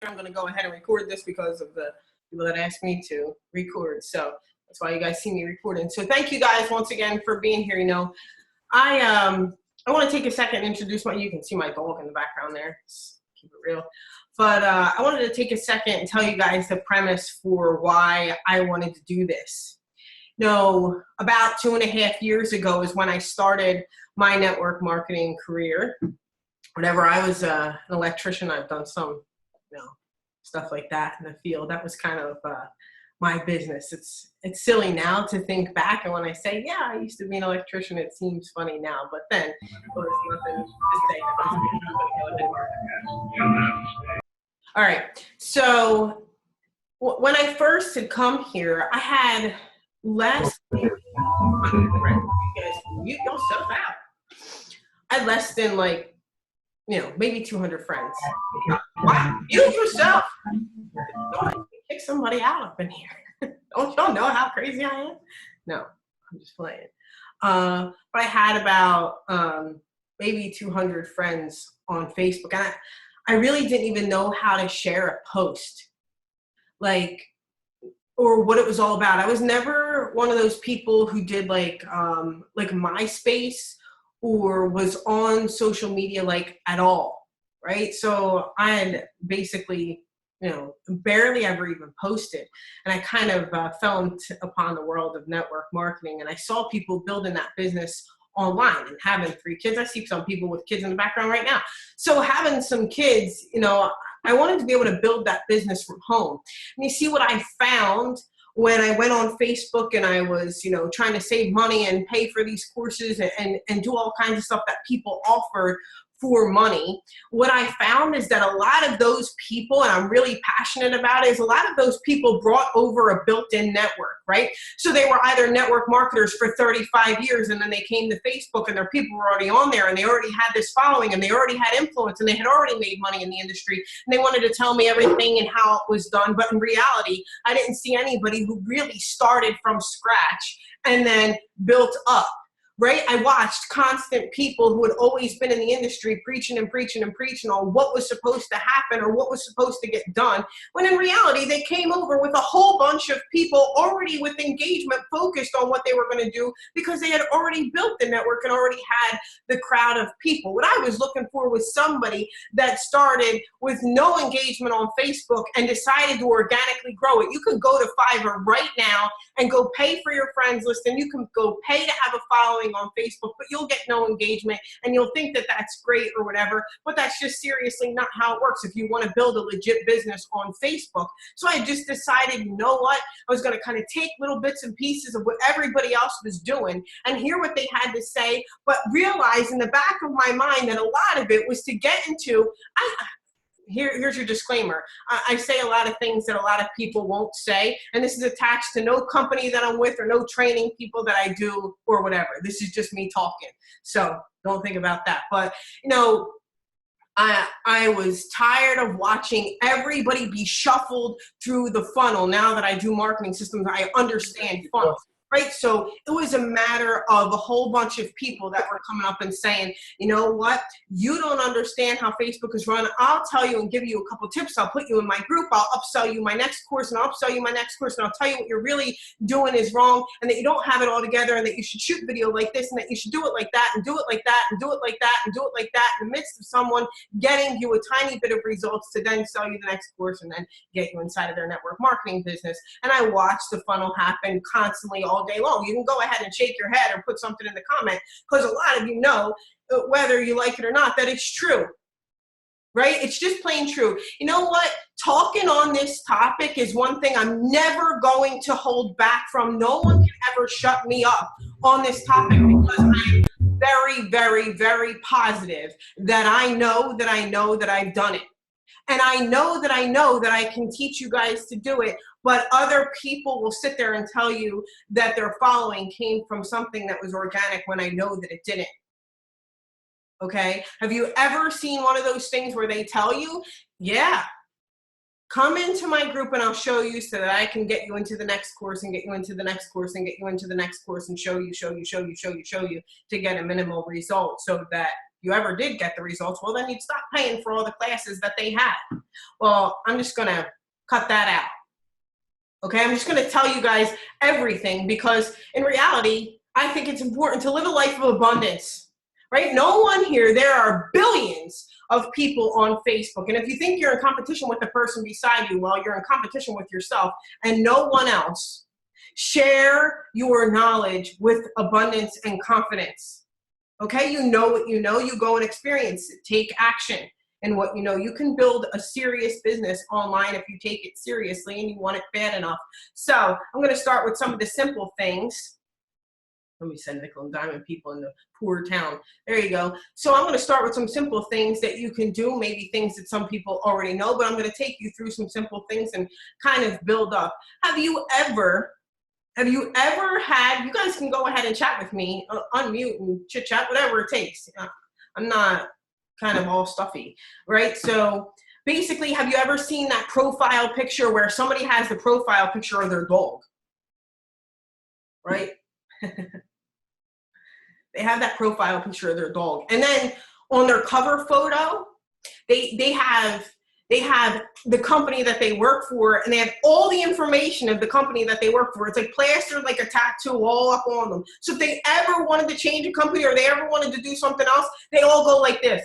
I'm going to go ahead and record this because of the people that asked me to record. So that's why you guys see me recording. So thank you guys once again for being here. You know, I want to take a second and introduce you can see my dog in the background there. Just keep it real. But I wanted to take a second and tell you guys the premise for why I wanted to do this. No, about 2.5 years ago is when I started my network marketing career. Whenever I was an electrician, I've done some, stuff like that in the field. That was kind of my business. It's silly now to think back, and when I say, yeah, I used to be an electrician, it seems funny now. But then there was nothing to say. All right. So when I first had come here, I had less than you yourself out. I had less than maybe 200 friends. Wow, you yourself. Don't kick somebody out up in here. Don't y'all know how crazy I am? No, I'm just playing. But I had about maybe 200 friends on Facebook, and I really didn't even know how to share a post, or what it was all about. I was never one of those people who did like MySpace or was on social media at all, right? So I had basically, barely ever even posted. And I kind of fell upon the world of network marketing, and I saw people building that business online and having 3 kids. I see some people with kids in the background right now. So having some kids, I wanted to be able to build that business from home. And you see what I found when I went on Facebook and I was, trying to save money and pay for these courses and do all kinds of stuff that people offered for money. What I found is that a lot of those people, and I'm really passionate about it, is a lot of those people brought over a built-in network, right? So they were either network marketers for 35 years, and then they came to Facebook and their people were already on there, and they already had this following, and they already had influence, and they had already made money in the industry, and they wanted to tell me everything and how it was done. But in reality, I didn't see anybody who really started from scratch and then built up. Right? I watched constant people who had always been in the industry preaching and preaching and preaching on what was supposed to happen or what was supposed to get done, when in reality, they came over with a whole bunch of people already with engagement focused on what they were going to do because they had already built the network and already had the crowd of people. What I was looking for was somebody that started with no engagement on Facebook and decided to organically grow it. You could go to Fiverr right now and go pay for your friends list, and you can go pay to have a following on Facebook, but you'll get no engagement, and you'll think that that's great or whatever, but that's just seriously not how it works if you want to build a legit business on Facebook. So I just decided, you know what, I was going to kind of take little bits and pieces of what everybody else was doing and hear what they had to say, but realize in the back of my mind that a lot of it was to get into, here's your disclaimer. I say a lot of things that a lot of people won't say, and this is attached to no company that I'm with or no training people that I do or whatever. This is just me talking. So don't think about that. But, I was tired of watching everybody be shuffled through the funnel. Now that I do marketing systems, I understand funnels. Right? So it was a matter of a whole bunch of people that were coming up and saying, you know what, you don't understand how Facebook is run. I'll tell you and give you a couple tips. I'll put you in my group. I'll upsell you my next course, and I'll upsell you my next course, and I'll tell you what you're really doing is wrong, and that you don't have it all together, and that you should shoot video like this, and that you should do it like that, and do it like that, and do it like that, and do it like that, in the midst of someone getting you a tiny bit of results to then sell you the next course and then get you inside of their network marketing business. And I watched the funnel happen constantly all day long. You can go ahead and shake your head or put something in the comment, because a lot of you know, whether you like it or not, that it's true, right? It's just plain true. You know what? Talking on this topic is one thing I'm never going to hold back from. No one can ever shut me up on this topic, because I'm very, very, very positive that I know that I've done it. And I know that I can teach you guys to do it, but other people will sit there and tell you that their following came from something that was organic when I know that it didn't. Okay? Have you ever seen one of those things where they tell you, yeah, come into my group and I'll show you so that I can get you into the next course and get you into the next course and get you into the next course and show you to get a minimal result so that you ever did get the results, well, then you'd stop paying for all the classes that they had. Well, I'm just going to cut that out. Okay, I'm just going to tell you guys everything because in reality, I think it's important to live a life of abundance, right? No one here, there are billions of people on Facebook. And if you think you're in competition with the person beside you, well, you're in competition with yourself and no one else. Share your knowledge with abundance and confidence. Okay, you know what you know, you go and experience it. Take action. And what you know, you can build a serious business online if you take it seriously and you want it bad enough. So I'm going to start with some of the simple things. Let me send nickel and diamond people in the poor town. There you go. So I'm going to start with some simple things that you can do, maybe things that some people already know, but I'm going to take you through some simple things and kind of build up. Have you ever had, you guys can go ahead and chat with me, unmute and chit chat, whatever it takes. I'm not kind of all stuffy, right? So basically, have you ever seen that profile picture where somebody has the profile picture of their dog, right? They have that profile picture of their dog. And then on their cover photo, they have the company that they work for, and they have all the information of the company that they work for. It's like plastered like a tattoo all up on them. So if they ever wanted to change a company or they ever wanted to do something else, they all go like this.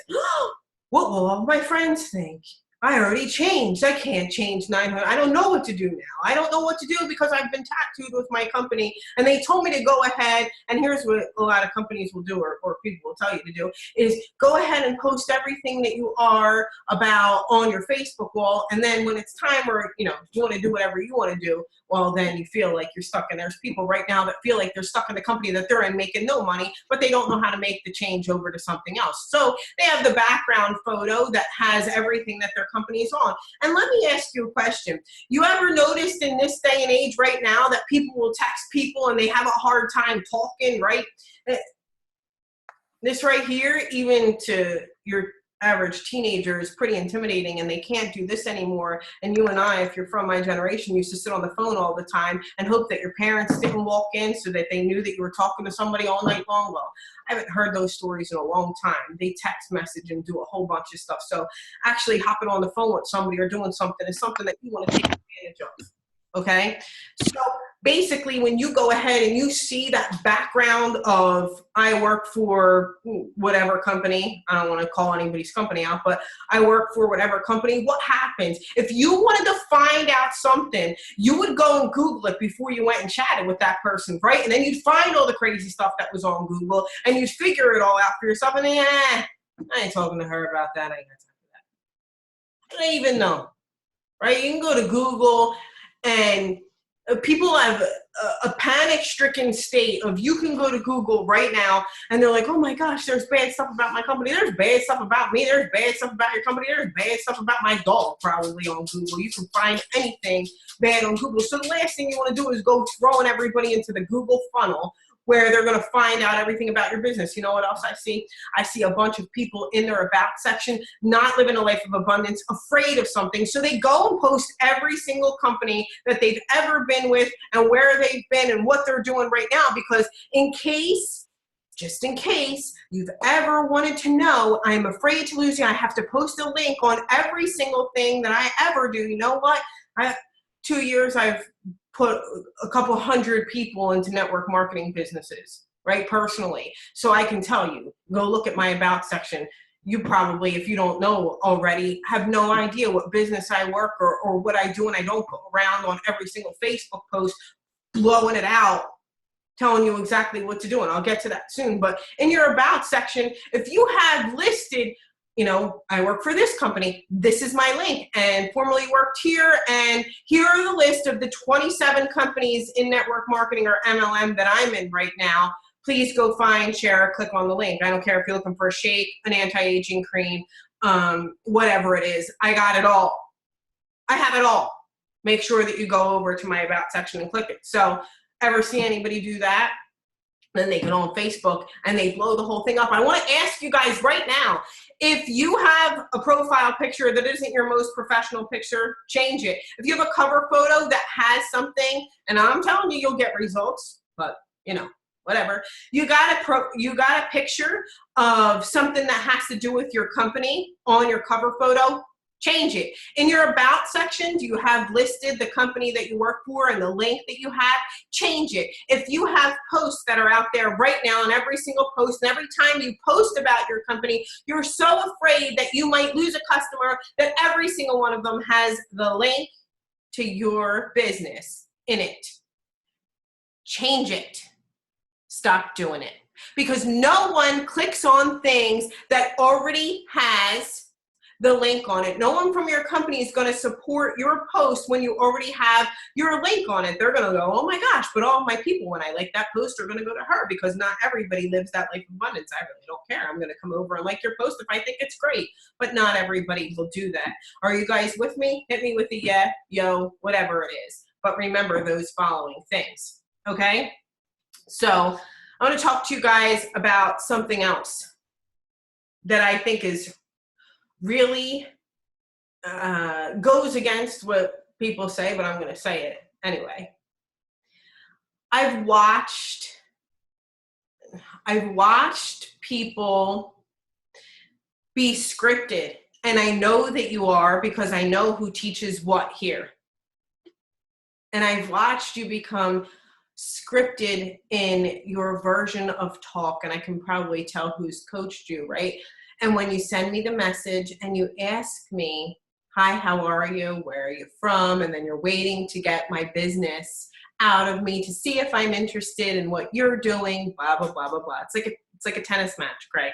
What will all my friends think? I already changed. I can't change 900. I don't know what to do now. I don't know what to do because I've been tattooed with my company. And they told me to go ahead, and here's what a lot of companies will do, or people will tell you to do, is go ahead and post everything that you are about on your Facebook wall. And then when it's time or, you want to do whatever you want to do, well, then you feel like you're stuck. And there's people right now that feel like they're stuck in the company that they're in making no money, but they don't know how to make the change over to something else. So they have the background photo that has everything that their company is on. And let me ask you a question. You ever noticed in this day and age right now that people will text people and they have a hard time talking, right? This right here, even to your average teenager, is pretty intimidating, and they can't do this anymore. And you and I, if you're from my generation, used to sit on the phone all the time and hope that your parents didn't walk in so that they knew that you were talking to somebody all night long. Well, I haven't heard those stories in a long time. They text message and do a whole bunch of stuff. So actually hopping on the phone with somebody or doing something is something that you want to take advantage of. Okay, so basically when you go ahead and you see that background of I work for whatever company, I don't want to call anybody's company out, but I work for whatever company, what happens? If you wanted to find out something, you would go and Google it before you went and chatted with that person, right? And then you'd find all the crazy stuff that was on Google and you'd figure it all out for yourself. And then, I ain't talking to her about that. I ain't got time for that. I don't even know, right? You can go to Google and people have a panic-stricken state of you can go to Google right now and they're like, oh my gosh, there's bad stuff about my company. There's bad stuff about me. There's bad stuff about your company. There's bad stuff about my dog probably on Google. You can find anything bad on Google. So the last thing you want to do is go throwing everybody into the Google funnel where they're going to find out everything about your business. You know what else I see? I see a bunch of people in their about section not living a life of abundance, afraid of something. So they go and post every single company that they've ever been with and where they've been and what they're doing right now, because just in case you've ever wanted to know, I'm afraid to lose you. I have to post a link on every single thing that I ever do. You know what? 2 years I've put a couple hundred people into network marketing businesses, right? Personally. So I can tell you, go look at my about section. You probably, if you don't know already, have no idea what business I work or what I do, and I don't go around on every single Facebook post blowing it out, telling you exactly what to do, and I'll get to that soon. But in your about section, if you have listed, I work for this company, this is my link, and formerly worked here, and here are the list of the 27 companies in network marketing or MLM that I'm in right now. Please go find, share, click on the link. I don't care if you're looking for a shake, an anti-aging cream, whatever it is. I got it all. I have it all. Make sure that you go over to my about section and click it. So ever see anybody do that? Then they get on Facebook and they blow the whole thing up. I want to ask you guys right now, if you have a profile picture that isn't your most professional picture, change it. If you have a cover photo that has something, and I'm telling you, you'll get results, but whatever. You got a picture of something that has to do with your company on your cover photo. Change it. In your about section, do you have listed the company that you work for and the link that you have? Change it. If you have posts that are out there right now, and every single post and every time you post about your company, you're so afraid that you might lose a customer that every single one of them has the link to your business in it. Change it. Stop doing it. Because no one clicks on things that already has the link on it. No one from your company is going to support your post when you already have your link on it. They're going to go, oh my gosh, but all my people, when I like that post, are going to go to her, because not everybody lives that life of abundance. I really don't care. I'm going to come over and like your post if I think it's great, but not everybody will do that. Are you guys with me? Hit me with the yeah, yo, whatever it is. But remember those following things, okay? So I want to talk to you guys about something else that I think is really goes against what people say, but I'm going to say it anyway. I've watched people be scripted, and I know that you are, because I know who teaches what here. And I've watched you become scripted in your version of talk, and I can probably tell who's coached you, right? And when you send me the message and you ask me, hi, how are you? Where are you from? And then you're waiting to get my business out of me to see if I'm interested in what you're doing, blah, blah, blah, blah, blah. It's like a tennis match, Greg.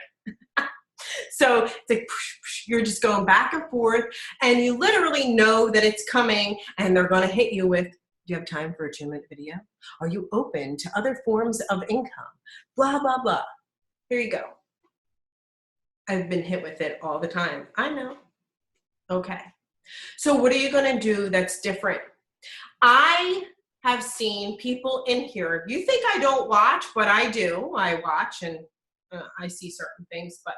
So it's like you're just going back and forth, and you literally know that it's coming, and they're going to hit you with, do you have time for a 2-minute video? Are you open to other forms of income? Blah, blah, blah. Here you go. I've been hit with it all the time. I know. Okay. So what are you going to do that's different? I have seen people in here. You think I don't watch, but I do. I watch, and I see certain things. But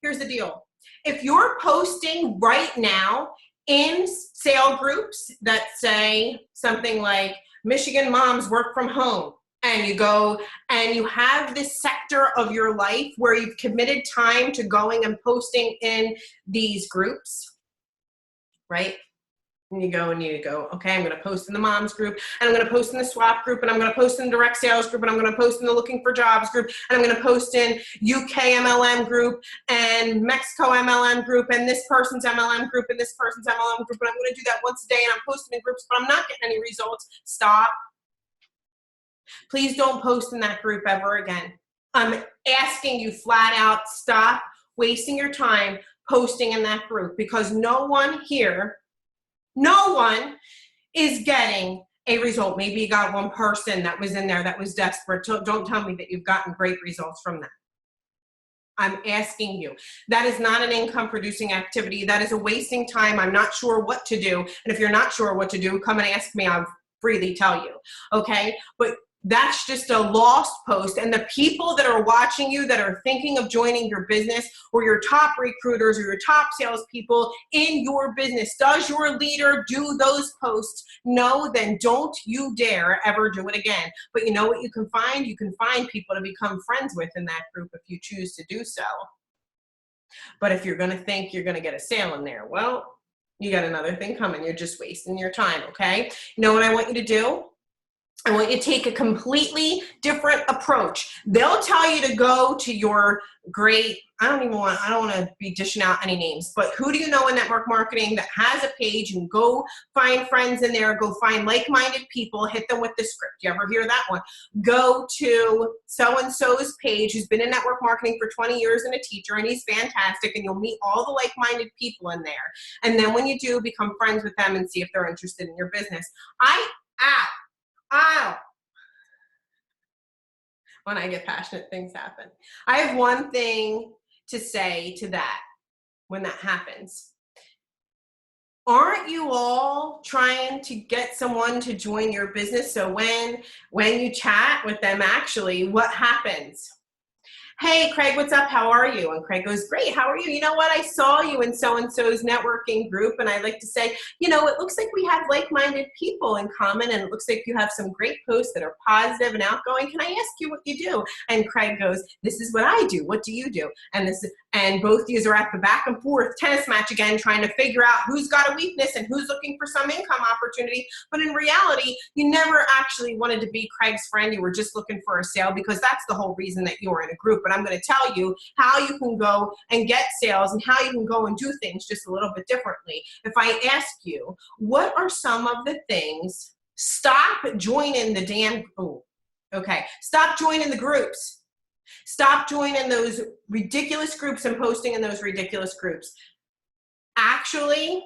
here's the deal. If you're posting right now in sale groups that say something like Michigan moms work from home, and you go and you have this sector of your life where you've committed time to going and posting in these groups, right? And you go, okay, I'm going to post in the moms group, and I'm going to post in the swap group, and I'm going to post in the direct sales group, and I'm going to post in the looking for jobs group, and I'm going to post in UK MLM group and Mexico MLM group and this person's MLM group and this person's MLM group, and I'm going to do that once a day, and I'm posting in groups, but I'm not getting any results. Stop. Please don't post in that group ever again. I'm asking you flat out, stop wasting your time posting in that group, because no one here, no one is getting a result. Maybe you got one person that was in there that was desperate. Don't tell me that you've gotten great results from that. I'm asking you. That is not an income producing activity. That is a wasting time. I'm not sure what to do. And if you're not sure what to do, come and ask me. I'll freely tell you. Okay? But that's just a lost post. And the people that are watching you that are thinking of joining your business, or your top recruiters or your top salespeople in your business, does your leader do those posts? No, then don't you dare ever do it again. But you know what you can find? You can find people to become friends with in that group if you choose to do so. But if you're going to think you're going to get a sale in there, well, you got another thing coming. You're just wasting your time, okay? You know what I want you to do? I want you to take a completely different approach. They'll tell you to go to your great, I don't want to be dishing out any names, but who do you know in network marketing that has a page, and go find friends in there, go find like-minded people, hit them with the script. You ever hear that one? Go to so-and-so's page who's been in network marketing for 20 years and a teacher, and he's fantastic, and you'll meet all the like-minded people in there. And then when you do, become friends with them and see if they're interested in your business. When I get passionate, things happen. I have one thing to say to that when that happens. Aren't you all trying to get someone to join your business? So when you chat with them, actually, what happens? hey, Craig, what's up? How are you? And Craig goes, great. How are you? You know what? I saw you in so-and-so's networking group. And I like to say, you know, it looks like we have like-minded people in common. And it looks like you have some great posts that are positive and outgoing. Can I ask you what you do? And Craig goes, this is what I do. What do you do? And both of you are at the back and forth tennis match again, trying to figure out who's got a weakness and who's looking for some income opportunity. But in reality, you never actually wanted to be Craig's friend. You were just looking for a sale, because that's the whole reason that you were in a group. But I'm going to tell you how you can go and get sales and how you can go and do things just a little bit differently. If I ask you, what are some of the things, stop joining the damn, stop joining the groups. Stop joining those ridiculous groups and posting in those ridiculous groups. Actually,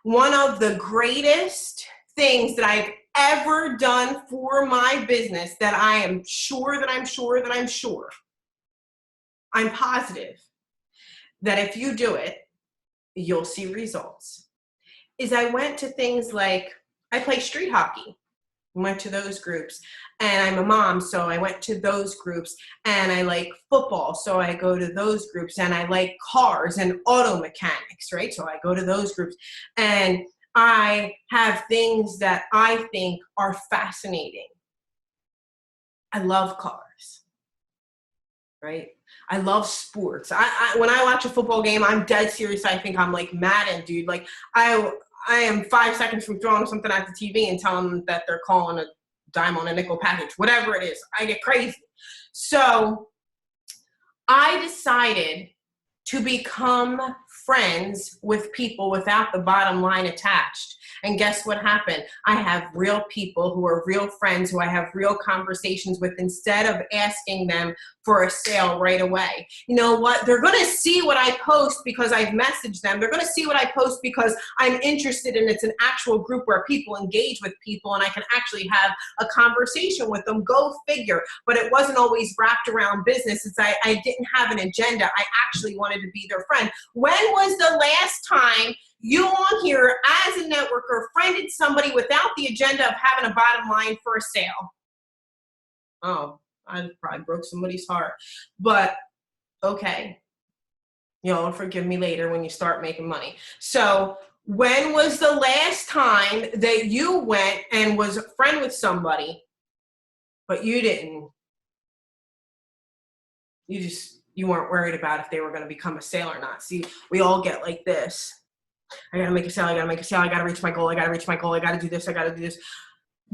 one of the greatest things that I've ever done for my business, that I am sure that I'm positive that if you do it, you'll see results, is I went to things like, I play street hockey. Went to those groups, and I'm a mom, so I went to those groups, and I like football, so I go to those groups, and I like cars and auto mechanics, right? So I go to those groups, and I have things that I think are fascinating. I love cars, right? I love sports. When I watch a football game, I'm dead serious. I think I'm like Madden, dude. Like I am 5 seconds from throwing something at the TV and telling them that they're calling a dime on a nickel package, whatever it is. I get crazy. So I decided to become friends with people without the bottom line attached. And guess what happened? I have real people who are real friends, who I have real conversations with, instead of asking them for a sale right away. You know what? They're going to see what I post because I've messaged them. They're going to see what I post because I'm interested, and it's an actual group where people engage with people and I can actually have a conversation with them. Go figure. But it wasn't always wrapped around business. I didn't have an agenda. I actually wanted to be their friend. When was the last time you on here as a networker friended somebody without the agenda of having a bottom line for a sale? Oh, I probably broke somebody's heart. But okay, you'll forgive me later when you start making money. So when was the last time that you went and was a friend with somebody, but you weren't worried about if they were going to become a sale or not? See, we all get like this. I gotta make a sale, I gotta make a sale, I gotta reach my goal, I gotta reach my goal, I gotta do this, I gotta do this.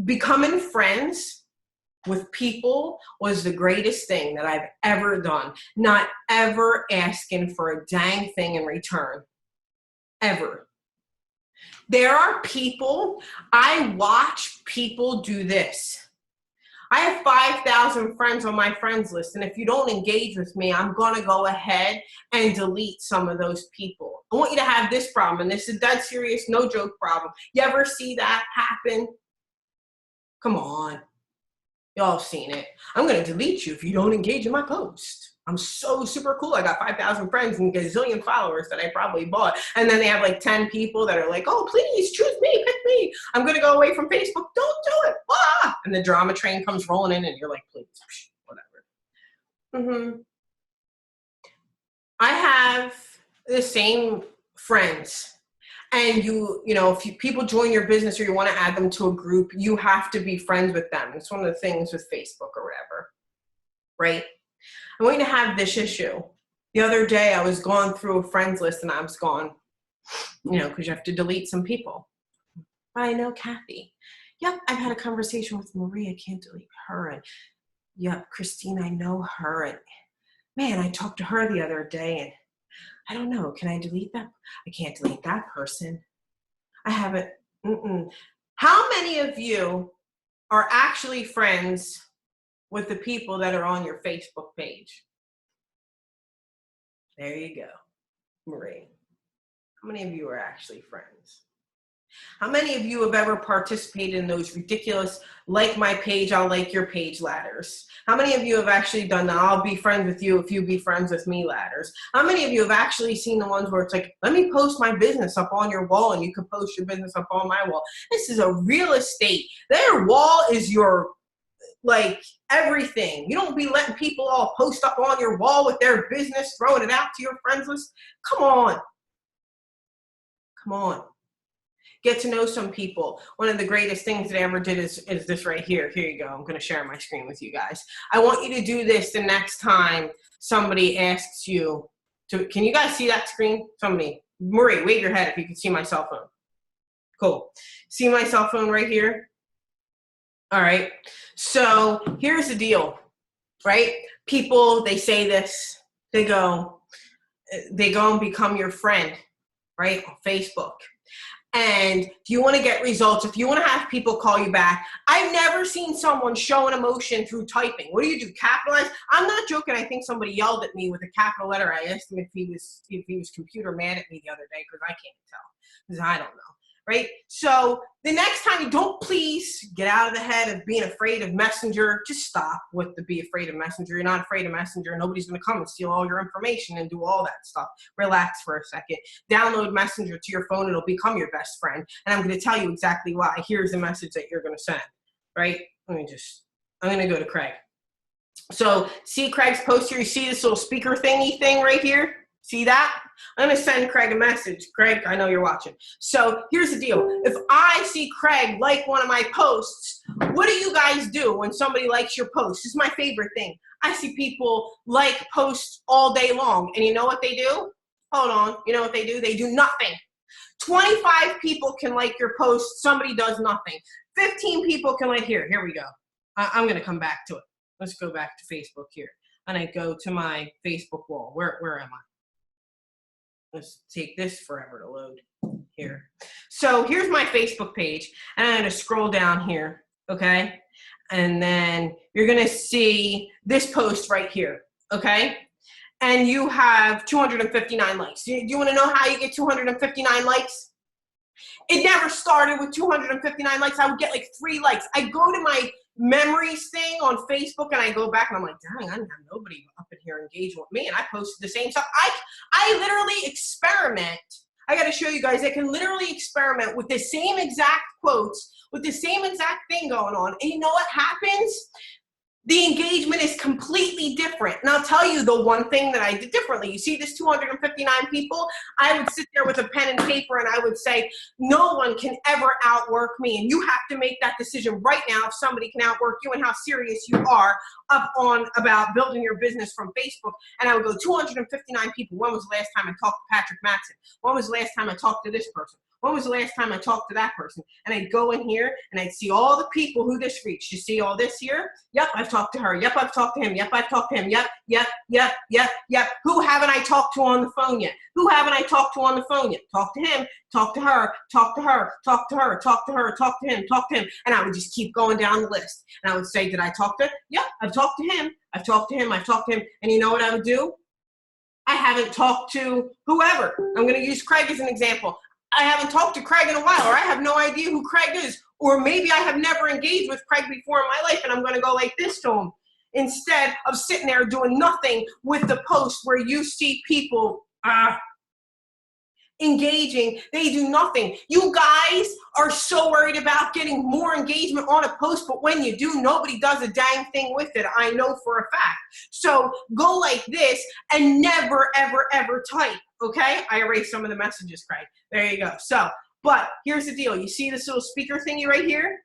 Becoming friends with people was the greatest thing that I've ever done. Not ever asking for a dang thing in return. Ever. There are people, I watch people do this. I have 5,000 friends on my friends list, and if you don't engage with me, I'm going to go ahead and delete some of those people. I want you to have this problem, and this is dead serious, no joke problem. You ever see that happen? Come on. Y'all seen it. I'm going to delete you if you don't engage in my post. I'm so super cool. I got 5,000 friends and a gazillion followers that I probably bought. And then they have like 10 people that are like, oh, please choose me, pick me. I'm going to go away from Facebook. Don't do it. Ah! And the drama train comes rolling in and you're like, please, whatever. I have the same friends. And you know, if people join your business or you want to add them to a group, you have to be friends with them. It's one of the things with Facebook or whatever, right? I'm going to have this issue. The other day, I was going through a friends list and I was going, you know, because you have to delete some people. But I know Kathy. Yep, I've had a conversation with Marie. I can't delete her. And yep, Christine, I know her. And man, I talked to her the other day and I don't know. Can I delete that? I can't delete that person. I haven't. How many of you are actually friends with the people that are on your Facebook page? There you go, Marie. How many of you are actually friends? How many of you have ever participated in those ridiculous, like my page, I'll like your page ladders? How many of you have actually done the I'll be friends with you if you be friends with me ladders? How many of you have actually seen the ones where it's like, let me post my business up on your wall and you can post your business up on my wall? This is a real estate. Their wall is your like everything. You don't be letting people all post up on your wall with their business, throwing it out to your friends list. Come on. Come on. Get to know some people. One of the greatest things that I ever did is this right here. Here you go. I'm going to share my screen with you guys. I want you to do this the next time somebody asks you to, can you guys see that screen? Somebody, Marie, wave your head if you can see my cell phone. Cool. See my cell phone right here? All right. So here's the deal, right? People, they say this, they go and become your friend, right? On Facebook. And if you want to get results, if you want to have people call you back, I've never seen someone show an emotion through typing. What do? Capitalize? I'm not joking. I think somebody yelled at me with a capital letter. I asked him if he was computer mad at me the other day because I can't tell, because I don't know. Right? So the next time, don't please get out of the head of being afraid of Messenger. Just stop with the be afraid of Messenger. You're not afraid of Messenger. Nobody's going to come and steal all your information and do all that stuff. Relax for a second. Download Messenger to your phone. It'll become your best friend. And I'm going to tell you exactly why. Here's the message that you're going to send. Right? I'm going to go to Craig. So see Craig's post here. You see this little speaker thingy thing right here? See that? I'm going to send Craig a message. Craig, I know you're watching. So here's the deal. If I see Craig like one of my posts, what do you guys do when somebody likes your post? This is my favorite thing. I see people like posts all day long. And you know what they do? Hold on. You know what they do? They do nothing. 25 people can like your post. Somebody does nothing. 15 people can like, here we go. I'm going to come back to it. Let's go back to Facebook here. And I go to my Facebook wall. Where am I? Let's take this forever to load here. So here's my Facebook page, and I'm going to scroll down here, okay? And then you're going to see this post right here, okay? And you have 259 likes. Do you want to know how you get 259 likes? It never started with 259 likes. I would get like 3 likes. I go to my memories thing on Facebook and I go back and I'm like, dang, I didn't have nobody up in here engaging with me, and I posted the same stuff. I literally experiment. I got to show you guys, I can literally experiment with the same exact quotes, with the same exact thing going on, and you know what happens? The engagement is completely different. And I'll tell you the one thing that I did differently. You see this 259 people? I would sit there with a pen and paper and I would say, no one can ever outwork me. And you have to make that decision right now if somebody can outwork you and how serious you are about building your business from Facebook. And I would go 259 people. When was the last time I talked to Patrick Mattson? When was the last time I talked to this person? When was the last time I talked to that person? And I'd go in here and I'd see all the people who this reached. You see all this here? Yep, I've talked to her. Yep, I've talked to him. Yep, I've talked to him. Yep. Who haven't I talked to on the phone yet? Who haven't I talked to on the phone yet? Talk to him, talk to her, talk to her, talk to her, talk to her, talk to him, talk to him. And I would just keep going down the list. And I would say, did I talk to? Yep, I've talked to him. I've talked to him. I've talked to him. And you know what I would do? I haven't talked to whoever. I'm going to use Craig as an example. I haven't talked to Craig in a while, or I have no idea who Craig is, or maybe I have never engaged with Craig before in my life, and I'm going to go like this to him instead of sitting there doing nothing with the post where you see people engaging. They do nothing. You guys are so worried about getting more engagement on a post, but when you do, nobody does a dang thing with it. I know for a fact. So go like this and never, ever, ever type. Okay? I erased some of the messages, Craig. There you go. So, but here's the deal. You see this little speaker thingy right here?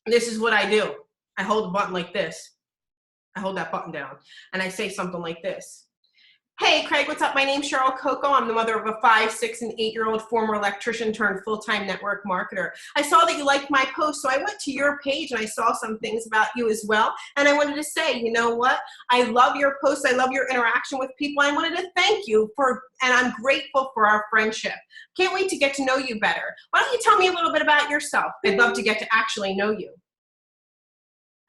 This is what I do. I hold the button like this. I hold that button down and I say something like this. Hey, Craig, what's up? My name's Cheryl Coco. I'm the mother of a 5, 6, and 8-year-old former electrician turned full-time network marketer. I saw that you liked my post, so I went to your page and I saw some things about you as well. And I wanted to say, you know what? I love your posts. I love your interaction with people. I wanted to thank you and I'm grateful for our friendship. Can't wait to get to know you better. Why don't you tell me a little bit about yourself? I'd love to get to actually know you.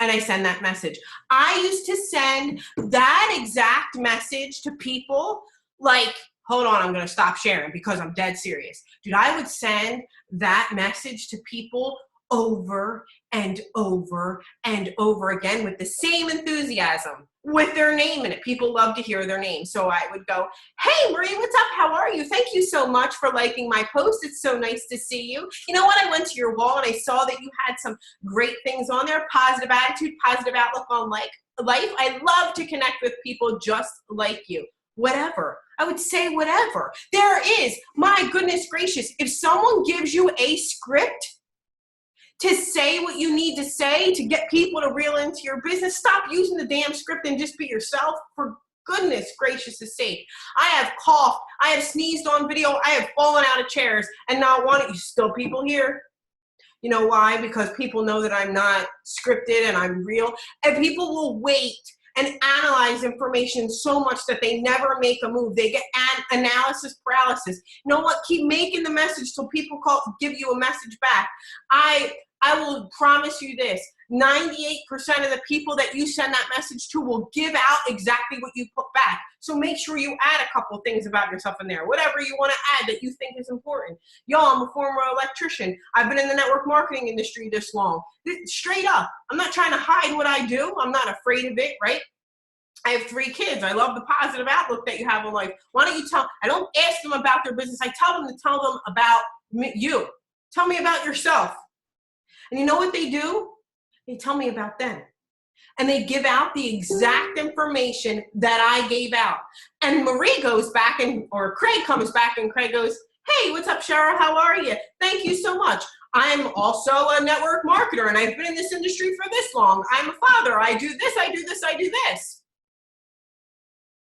And I send that message. I used to send that exact message to people like, hold on, I'm going to stop sharing because I'm dead serious. Dude, I would send that message to people over and over and over again with the same enthusiasm, with their name in it. People love to hear their name. So I would go, hey, Marie, what's up? How are you? Thank you so much for liking my post. It's so nice to see you. You know what? I went to your wall and I saw that you had some great things on there. Positive attitude, positive outlook on life. I love to connect with people just like you. Whatever. I would say whatever. There is, my goodness gracious, if someone gives you a script to say what you need to say to get people to reel into your business, stop using the damn script and just be yourself, for goodness gracious' sake. I have coughed, I have sneezed on video, I have fallen out of chairs, and not one of you, still people here. You know why? Because people know that I'm not scripted and I'm real, and people will wait and analyze information so much that they never make a move. They get analysis paralysis. You know what? Keep making the message till people give you a message back. I will promise you this, 98% of the people that you send that message to will give out exactly what you put back. So make sure you add a couple things about yourself in there, whatever you want to add that you think is important. Y'all, I'm a former electrician. I've been in the network marketing industry this long. Straight up, I'm not trying to hide what I do. I'm not afraid of it, right? I have 3 kids. I love the positive outlook that you have in life. Why don't you I don't ask them about their business. I tell them to tell them about you. Tell me about yourself. And you know what they do? They tell me about them. And they give out the exact information that I gave out. And Marie goes back or Craig comes back and Craig goes, hey, what's up, Cheryl? How are you? Thank you so much. I'm also a network marketer and I've been in this industry for this long. I'm a father. I do this, I do this, I do this.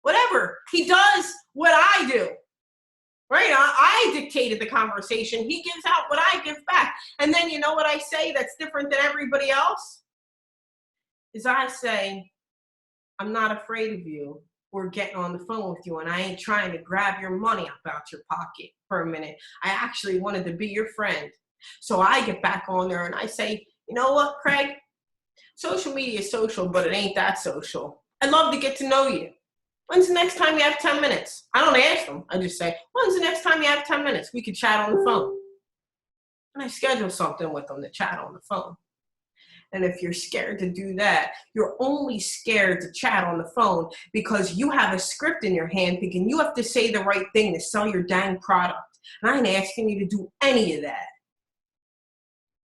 Whatever. He does what I do. Right? I dictated the conversation. He gives out what I give back. And then you know what I say that's different than everybody else? Is I say, I'm not afraid of you. We're getting on the phone with you and I ain't trying to grab your money up out your pocket for a minute. I actually wanted to be your friend. So I get back on there and I say, you know what, Craig? Social media is social, but it ain't that social. I'd love to get to know you. When's the next time you have 10 minutes? I don't ask them. I just say, when's the next time you have 10 minutes? We could chat on the phone. And I schedule something with them to chat on the phone. And if you're scared to do that, you're only scared to chat on the phone because you have a script in your hand thinking you have to say the right thing to sell your dang product. And I ain't asking you to do any of that.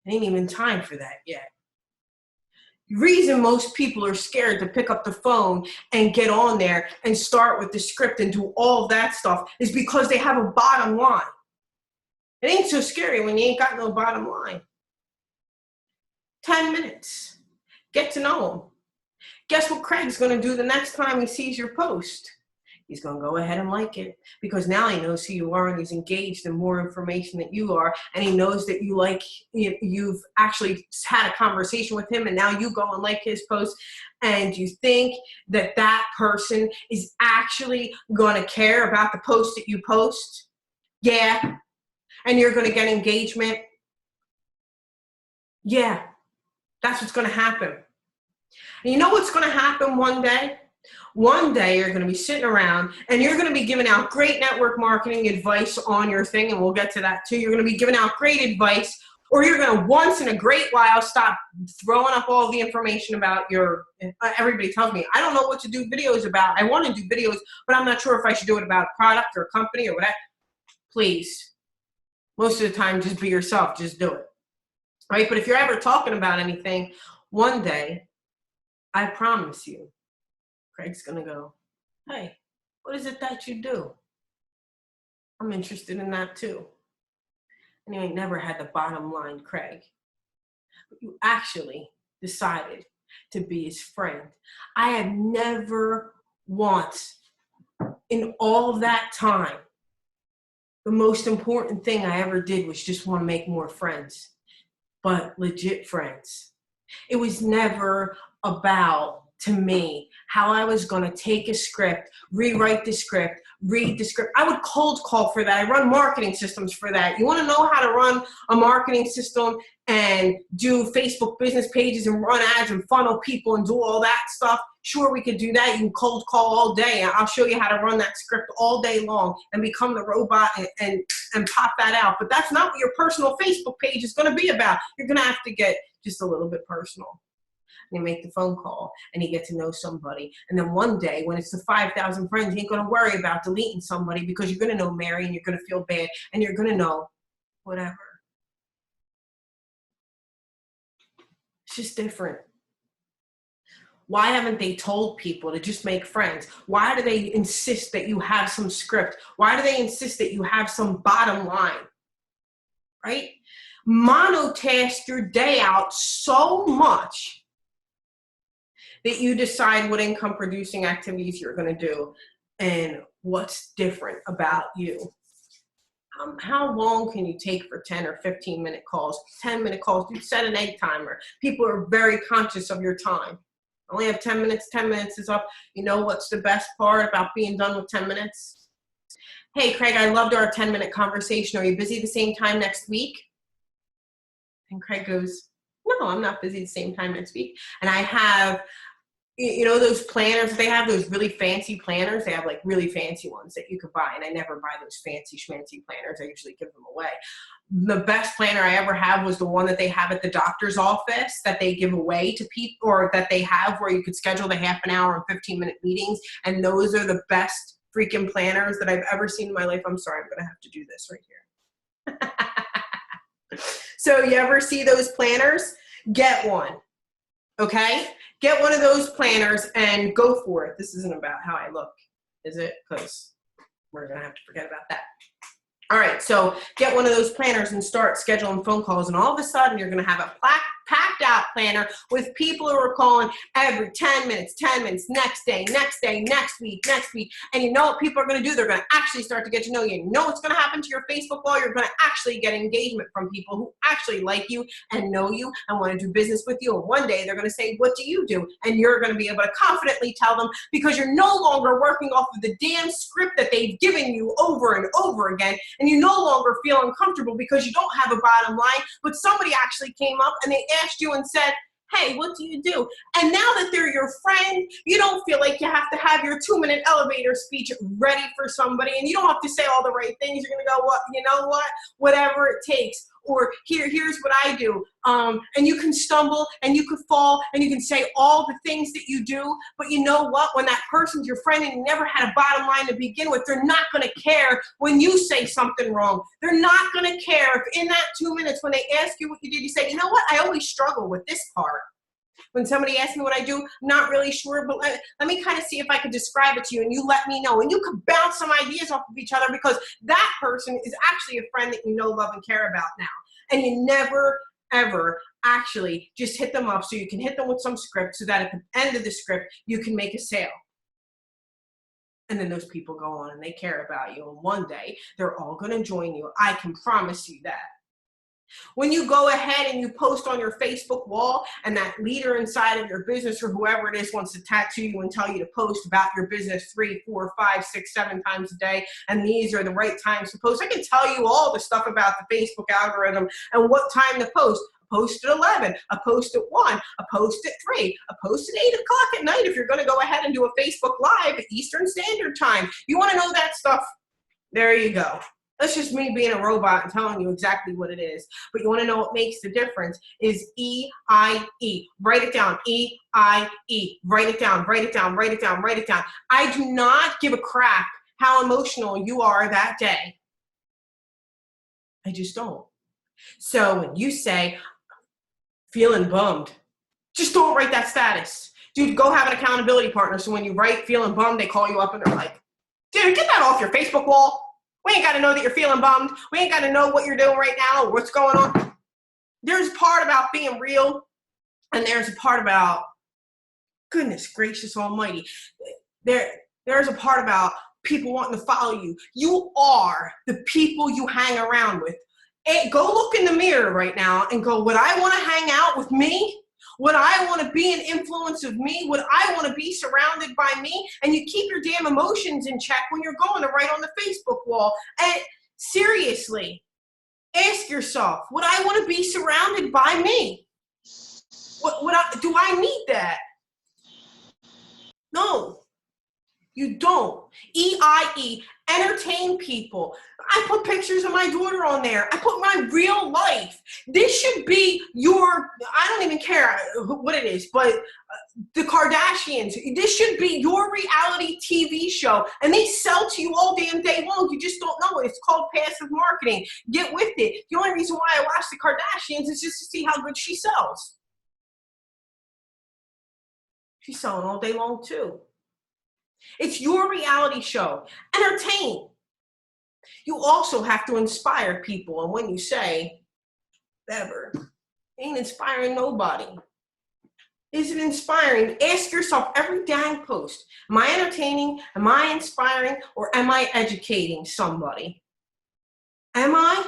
It ain't even time for that yet. The reason most people are scared to pick up the phone and get on there and start with the script and do all that stuff is because they have a bottom line. It ain't so scary when you ain't got no bottom line. 10 minutes. Get to know him. Guess what Craig's going to do the next time he sees your post? He's going to go ahead and like it because now he knows who you are and he's engaged in more information than you are, and he knows that you've actually had a conversation with him, and now you go and like his post and you think that that person is actually going to care about the post that you post. Yeah. And you're going to get engagement. Yeah. That's what's going to happen. And you know what's going to happen one day? One day you're going to be sitting around and you're going to be giving out great network marketing advice on your thing, and we'll get to that too. You're going to be giving out great advice, or you're going to once in a great while stop throwing up all the information about everybody tells me, I don't know what to do videos about. I want to do videos, but I'm not sure if I should do it about a product or a company or whatever. Please, most of the time, just be yourself. Just do it. Right? But if you're ever talking about anything, one day, I promise you, Craig's going to go, hey, what is it that you do? I'm interested in that too. And you ain't never had the bottom line, Craig. But you actually decided to be his friend. I have never once in all of that time, the most important thing I ever did was just want to make more friends, but legit friends. It was never about, to me, how I was going to take a script, rewrite the script, read the script. I would cold call for that. I run marketing systems for that. You want to know how to run a marketing system and do Facebook business pages and run ads and funnel people and do all that stuff? Sure, we could do that. You can cold call all day. I'll show you how to run that script all day long and become the robot and pop that out. But that's not what your personal Facebook page is going to be about. You're going to have to get just a little bit personal. You make the phone call and you get to know somebody. And then one day when it's the 5,000 friends, you ain't going to worry about deleting somebody because you're going to know Mary and you're going to feel bad and you're going to know whatever. It's just different. Why haven't they told people to just make friends? Why do they insist that you have some script? Why do they insist that you have some bottom line? Right? Monotask your day out so much that you decide what income producing activities you're going to do and what's different about you. How long can you take for 10 or 15 minute calls? 10-minute calls, you set an egg timer. People are very conscious of your time. I only have 10 minutes, 10 minutes is up. You know what's the best part about being done with 10 minutes? Hey, Craig, I loved our 10-minute conversation. Are you busy the same time next week? And Craig goes, no, I'm not busy the same time next week. And I have, you know, those planners, they have those really fancy planners. They have like really fancy ones that you could buy. And I never buy those fancy schmancy planners. I usually give them away. The best planner I ever had was the one that they have at the doctor's office that they give away to people, or that they have where you could schedule the half an hour and 15-minute meetings. And those are the best freaking planners that I've ever seen in my life. I'm sorry, I'm going to have to do this right here. So you ever see those planners? Get one. Okay? Get one of those planners and go for it. This isn't about how I look, is it? Because we're going to have to forget about that. All right, so get one of those planners and start scheduling phone calls, and all of a sudden you're going to have a packed out planner with people who are calling every 10 minutes, next day, next week. And you know what people are going to do? They're going to actually start to get to know you. You know what's going to happen to your Facebook wall? You're going to actually get engagement from people who actually like you and know you and want to do business with you. And one day they're going to say, what do you do? And you're going to be able to confidently tell them, because you're no longer working off of the damn script that they've given you over and over again. And you no longer feel uncomfortable because you don't have a bottom line, but somebody actually came up and they asked you and said, hey, what do you do? And now that they're your friend, you don't feel like you have to have your 2-minute elevator speech ready for somebody, and you don't have to say all the right things. You're going to go, what, you know what, whatever it takes. Or here's what I do. And you can stumble and you could fall and you can say all the things that you do, but you know what? When that person's your friend and you never had a bottom line to begin with, they're not going to care when you say something wrong. They're not going to care if in that 2 minutes when they ask you what you did, you say, you know what? I always struggle with this part. When somebody asks me what I do, I'm not really sure, but let me kind of see if I can describe it to you, and you let me know. And you could bounce some ideas off of each other, because that person is actually a friend that you know, love, and care about now. And you never, ever actually just hit them up so you can hit them with some script so that at the end of the script, you can make a sale. And then those people go on and they care about you. And one day, they're all going to join you. I can promise you that. When you go ahead and you post on your Facebook wall, and that leader inside of your business or whoever it is wants to tattoo you and tell you to post about your business 3, 4, 5, 6, 7 times a day, and these are the right times to post, I can tell you all the stuff about the Facebook algorithm and what time to post. A post at 11, a post at 1, a post at 3, a post at 8 o'clock at night if you're going to go ahead and do a Facebook Live at Eastern Standard Time. You want to know that stuff? There you go. That's just me being a robot and telling you exactly what it is. But you want to know what makes the difference is E-I-E. Write it down. E-I-E. Write it down. Write it down. Write it down. Write it down. I do not give a crap how emotional you are that day. I just don't. So when you say, feeling bummed, just don't write that status. Dude, go have an accountability partner. So when you write feeling bummed, they call you up and they're like, dude, get that off your Facebook wall. We ain't got to know that you're feeling bummed. We ain't got to know what you're doing right now or what's going on. There's a part about being real, and there's a part about, goodness gracious almighty, there's a part about people wanting to follow you. You are the people you hang around with. Go look in the mirror right now and go, would I want to hang out with me? Would I want to be an influence of me? Would I want to be surrounded by me? And you keep your damn emotions in check when you're going to write on the Facebook wall. And seriously, ask yourself, would I want to be surrounded by me? Do I need that? No. You don't. EIE, entertain people. I put pictures of my daughter on there. I put my real life. This should be your, I don't even care what it is, but the Kardashians, this should be your reality TV show. And they sell to you all damn day long. You just don't know it. It's called passive marketing. Get with it. The only reason why I watch the Kardashians is just to see how good she sells. She's selling all day long too. It's your reality show. Entertain. You also have to inspire people. And when you say, never, ain't inspiring nobody. Is it inspiring? Ask yourself every dang post, am I entertaining? Am I inspiring? Or am I educating somebody? Am I?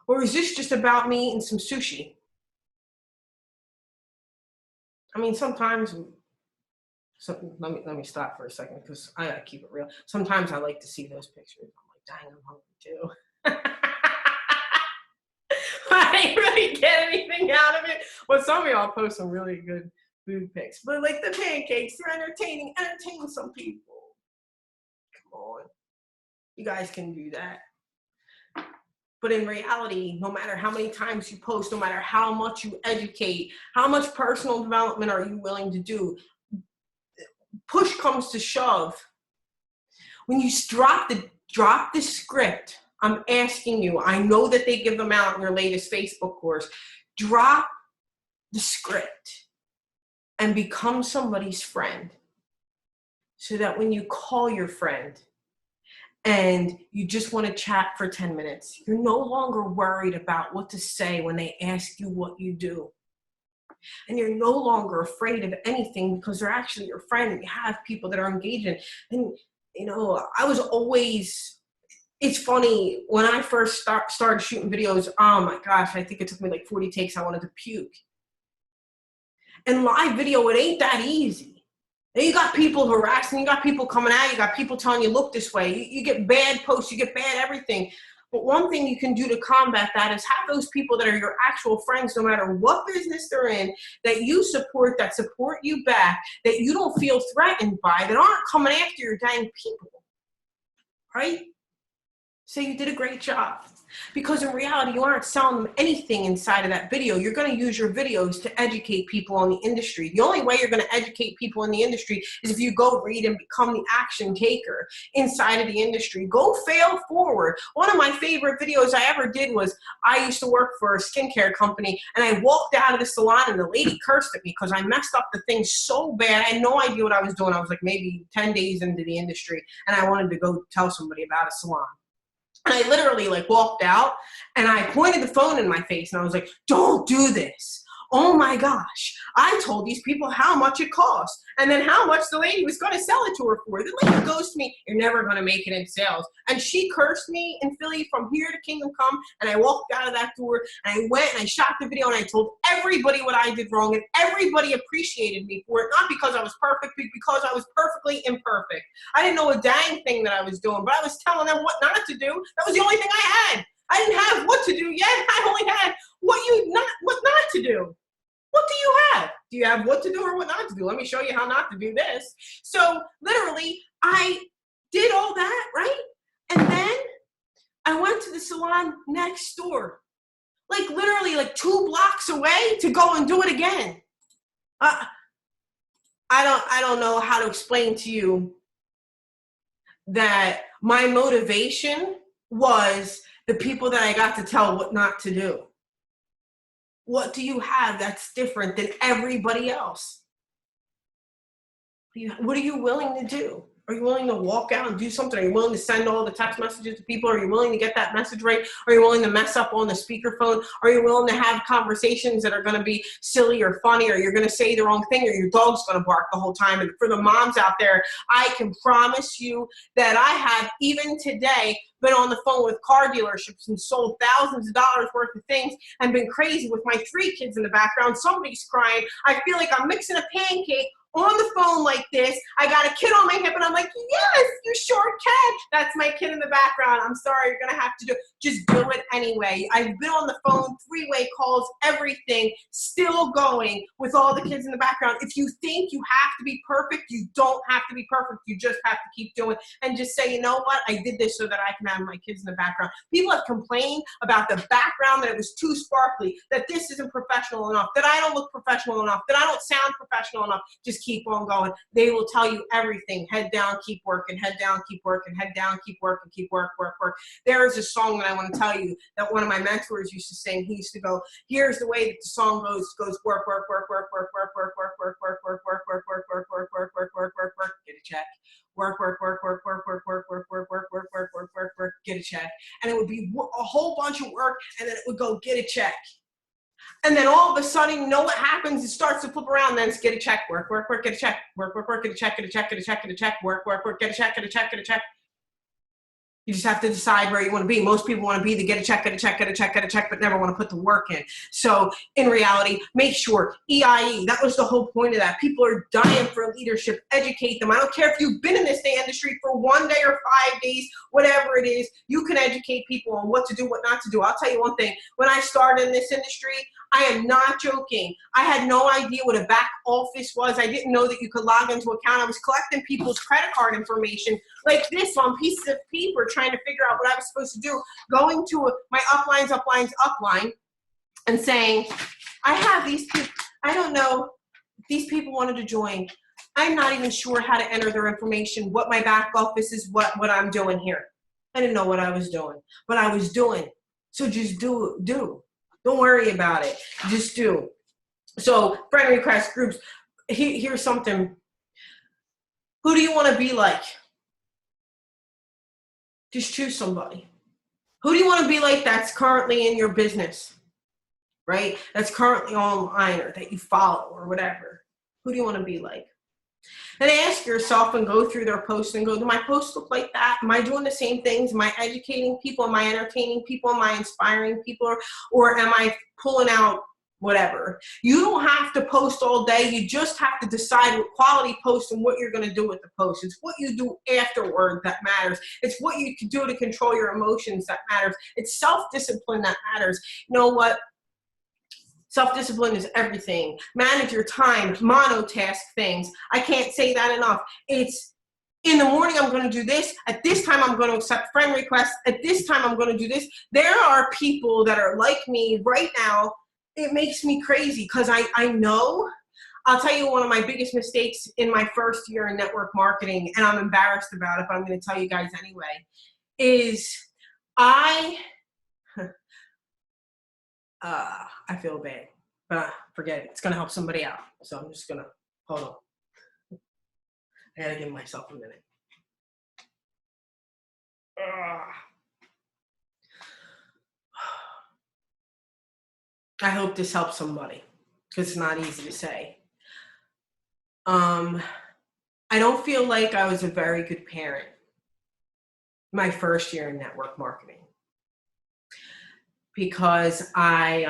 Or is this just about me and some sushi? I mean, sometimes, so let me stop for a second because I gotta keep it real. Sometimes I like to see those pictures. I'm like, dang, I'm hungry too. I didn't really get anything out of it. But some of y'all post some really good food pics. But like the pancakes, they're entertaining. Entertain some people. Come on. You guys can do that. But in reality, no matter how many times you post, no matter how much you educate, how much personal development are you willing to do? Push comes to shove. When you drop the script, I'm asking you, I know that they give them out in your latest Facebook course, drop the script and become somebody's friend so that when you call your friend and you just want to chat for 10 minutes, you're no longer worried about what to say when they ask you what you do. And you're no longer afraid of anything because they're actually your friend and you have people that are engaging. And, you know, I was always, it's funny, when I first started shooting videos, oh my gosh, I think it took me like 40 takes, I wanted to puke. And live video, it ain't that easy. And you got people harassing, you got people coming at you, you got people telling you, look this way. You get bad posts, you get bad everything. But one thing you can do to combat that is have those people that are your actual friends, no matter what business they're in, that you support, that support you back, that you don't feel threatened by, that aren't coming after your dang people, right? So you did a great job. Because in reality, you aren't selling them anything inside of that video. You're going to use your videos to educate people on the industry. The only way you're going to educate people in the industry is if you go read and become the action taker inside of the industry. Go fail forward. One of my favorite videos I ever did was, I used to work for a skincare company and I walked out of the salon and the lady cursed at me because I messed up the thing so bad. I had no idea what I was doing. I was like maybe 10 days into the industry and I wanted to go tell somebody about a salon. And I literally like walked out and I pointed the phone in my face and I was like, don't do this. Oh my gosh. I told these people how much it cost and then how much the lady was going to sell it to her for. The lady goes to me, you're never going to make it in sales. And she cursed me in Philly from here to Kingdom Come. And I walked out of that door and I went and I shot the video and I told everybody what I did wrong and everybody appreciated me for it. Not because I was perfect, but because I was perfectly imperfect. I didn't know a dang thing that I was doing, but I was telling them what not to do. That was the only thing I had. I didn't have what to do yet. I only had what not to do. What do you have? Do you have what to do or what not to do? Let me show you how not to do this. So literally, I did all that, right? And then I went to the salon next door, like literally like 2 blocks away to go and do it again. I don't know how to explain to you that my motivation was the people that I got to tell what not to do. What do you have that's different than everybody else? What are you willing to do? Are you willing to walk out and do something? Are you willing to send all the text messages to people? Are you willing to get that message right? Are you willing to mess up on the speakerphone? Are you willing to have conversations that are going to be silly or funny, or you're going to say the wrong thing, or your dog's going to bark the whole time? And for the moms out there, I can promise you that I have, even today, been on the phone with car dealerships and sold thousands of dollars worth of things and been crazy with my 3 kids in the background. Somebody's crying. I feel like I'm mixing a pancake on the phone like this. I got a kid on my hip and I'm like, yes, you sure can. That's my kid in the background. I'm sorry, you're gonna have to just do it anyway. I've been on the phone, 3-way calls, everything, still going with all the kids in the background. If you think you have to be perfect, you don't have to be perfect. You just have to keep doing and just say, you know what, I did this so that I can have my kids in the background. People have complained about the background, that it was too sparkly, that this isn't professional enough, that I don't look professional enough, that I don't sound professional enough. Just keep on going. They will tell you everything. Head down, keep working, head down, keep working, head down, keep working, keep work. There is a song that I want to tell you that one of my mentors used to sing. He used to go, here's the way that the song goes work, get a check. Work, get a check. And it would be a whole bunch of work, and then it would go get a check. And then all of a sudden, you know what happens? It starts to flip around. Then it's get a check, work, get a check, work, get a check, get a check, get a check, get a check, work, get a check, get a check, get a check. You just have to decide where you want to be. Most people want to be the get a check, get a check, get a check, get a check, but never want to put the work in. So in reality, make sure, EIE, that was the whole point of that. People are dying for leadership. Educate them. I don't care if you've been in this industry for 1 day or 5 days, whatever it is, you can educate people on what to do, what not to do. I'll tell you one thing. When I started in this industry, I am not joking. I had no idea what a back office was. I didn't know that you could log into an account. I was collecting people's credit card information like this on pieces of paper, trying to figure out what I was supposed to do, going to my upline and saying, I have these people, I don't know, these people wanted to join. I'm not even sure how to enter their information, what my back office is, what I'm doing here. I didn't know what I was doing, but I was doing. So just do. Don't worry about it. Just do. So friend request groups, here's something. Who do you want to be like? Just choose somebody. Who do you want to be like that's currently in your business, right? That's currently online or that you follow or whatever. Who do you want to be like? And ask yourself and go through their posts and go, do my posts look like that? Am I doing the same things? Am I educating people? Am I entertaining people? Am I inspiring people? Or am I pulling out whatever? You don't have to post all day. You just have to decide what quality post and what you're going to do with the post. It's what you do afterward that matters. It's what you can do to control your emotions that matters. It's self-discipline that matters. You know what? Self-discipline is everything. Manage your time, monotask things. I can't say that enough. It's in the morning, I'm going to do this. At this time, I'm going to accept friend requests. At this time, I'm going to do this. There are people that are like me right now. It makes me crazy because I know. I'll tell you one of my biggest mistakes in my first year in network marketing, and I'm embarrassed about it, but I'm going to tell you guys anyway, is I feel bad, but forget it. It's going to help somebody out. So I'm just going to, hold on. I got to give myself a minute. I hope this helps somebody because it's not easy to say. I don't feel like I was a very good parent my first year in network marketing because I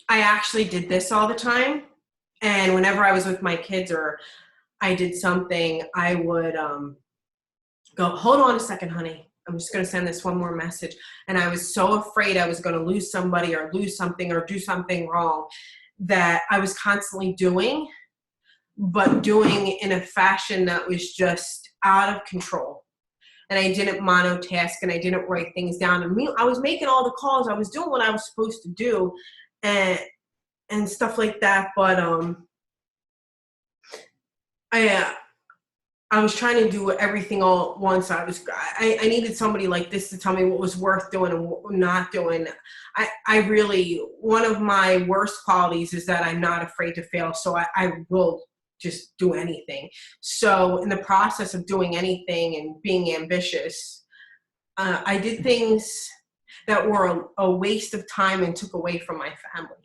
actually did this all the time. And whenever I was with my kids or I did something, I would go, hold on a second, honey. I'm just going to send this one more message. And I was so afraid I was going to lose somebody or lose something or do something wrong that I was constantly doing, but doing in a fashion that was just out of control. And I didn't monotask and I didn't write things down. And I was making all the calls. I was doing what I was supposed to do and stuff like that. But I was trying to do everything all at once. I needed somebody like this to tell me what was worth doing and what not doing. I really, one of my worst qualities is that I'm not afraid to fail. So I will just do anything. So in the process of doing anything and being ambitious, I did things that were a waste of time and took away from my family.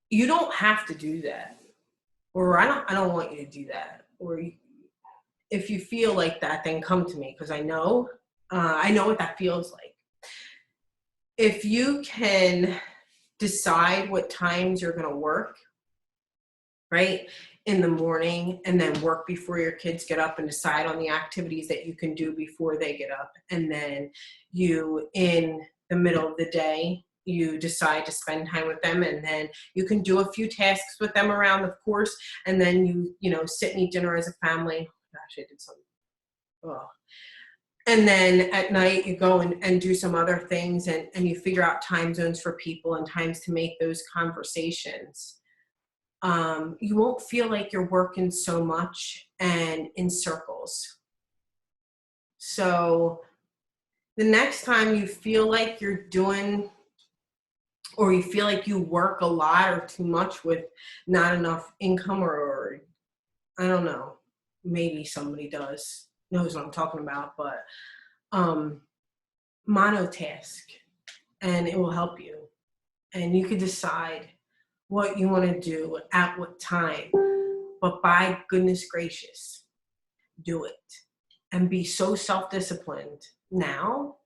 You don't have to do that, or I don't want you to do that. Or if you feel like that, then come to me, because I know what that feels like. If you can decide what times you're going to work, right, in the morning, and then work before your kids get up, and decide on the activities that you can do before they get up, and then you, in the middle of the day, you decide to spend time with them, and then you can do a few tasks with them around the course, and then you sit and eat dinner as a family. Gosh, I did something. Oh. And then at night you go and do some other things, and you figure out time zones for people and times to make those conversations. You won't feel like you're working so much and in circles. So the next time you feel like you're doing, or you feel like you work a lot or too much with not enough income, or I don't know, maybe somebody knows what I'm talking about, but monotask, and it will help you. And you can decide what you want to do at what time, but by goodness gracious, do it. And be so self-disciplined now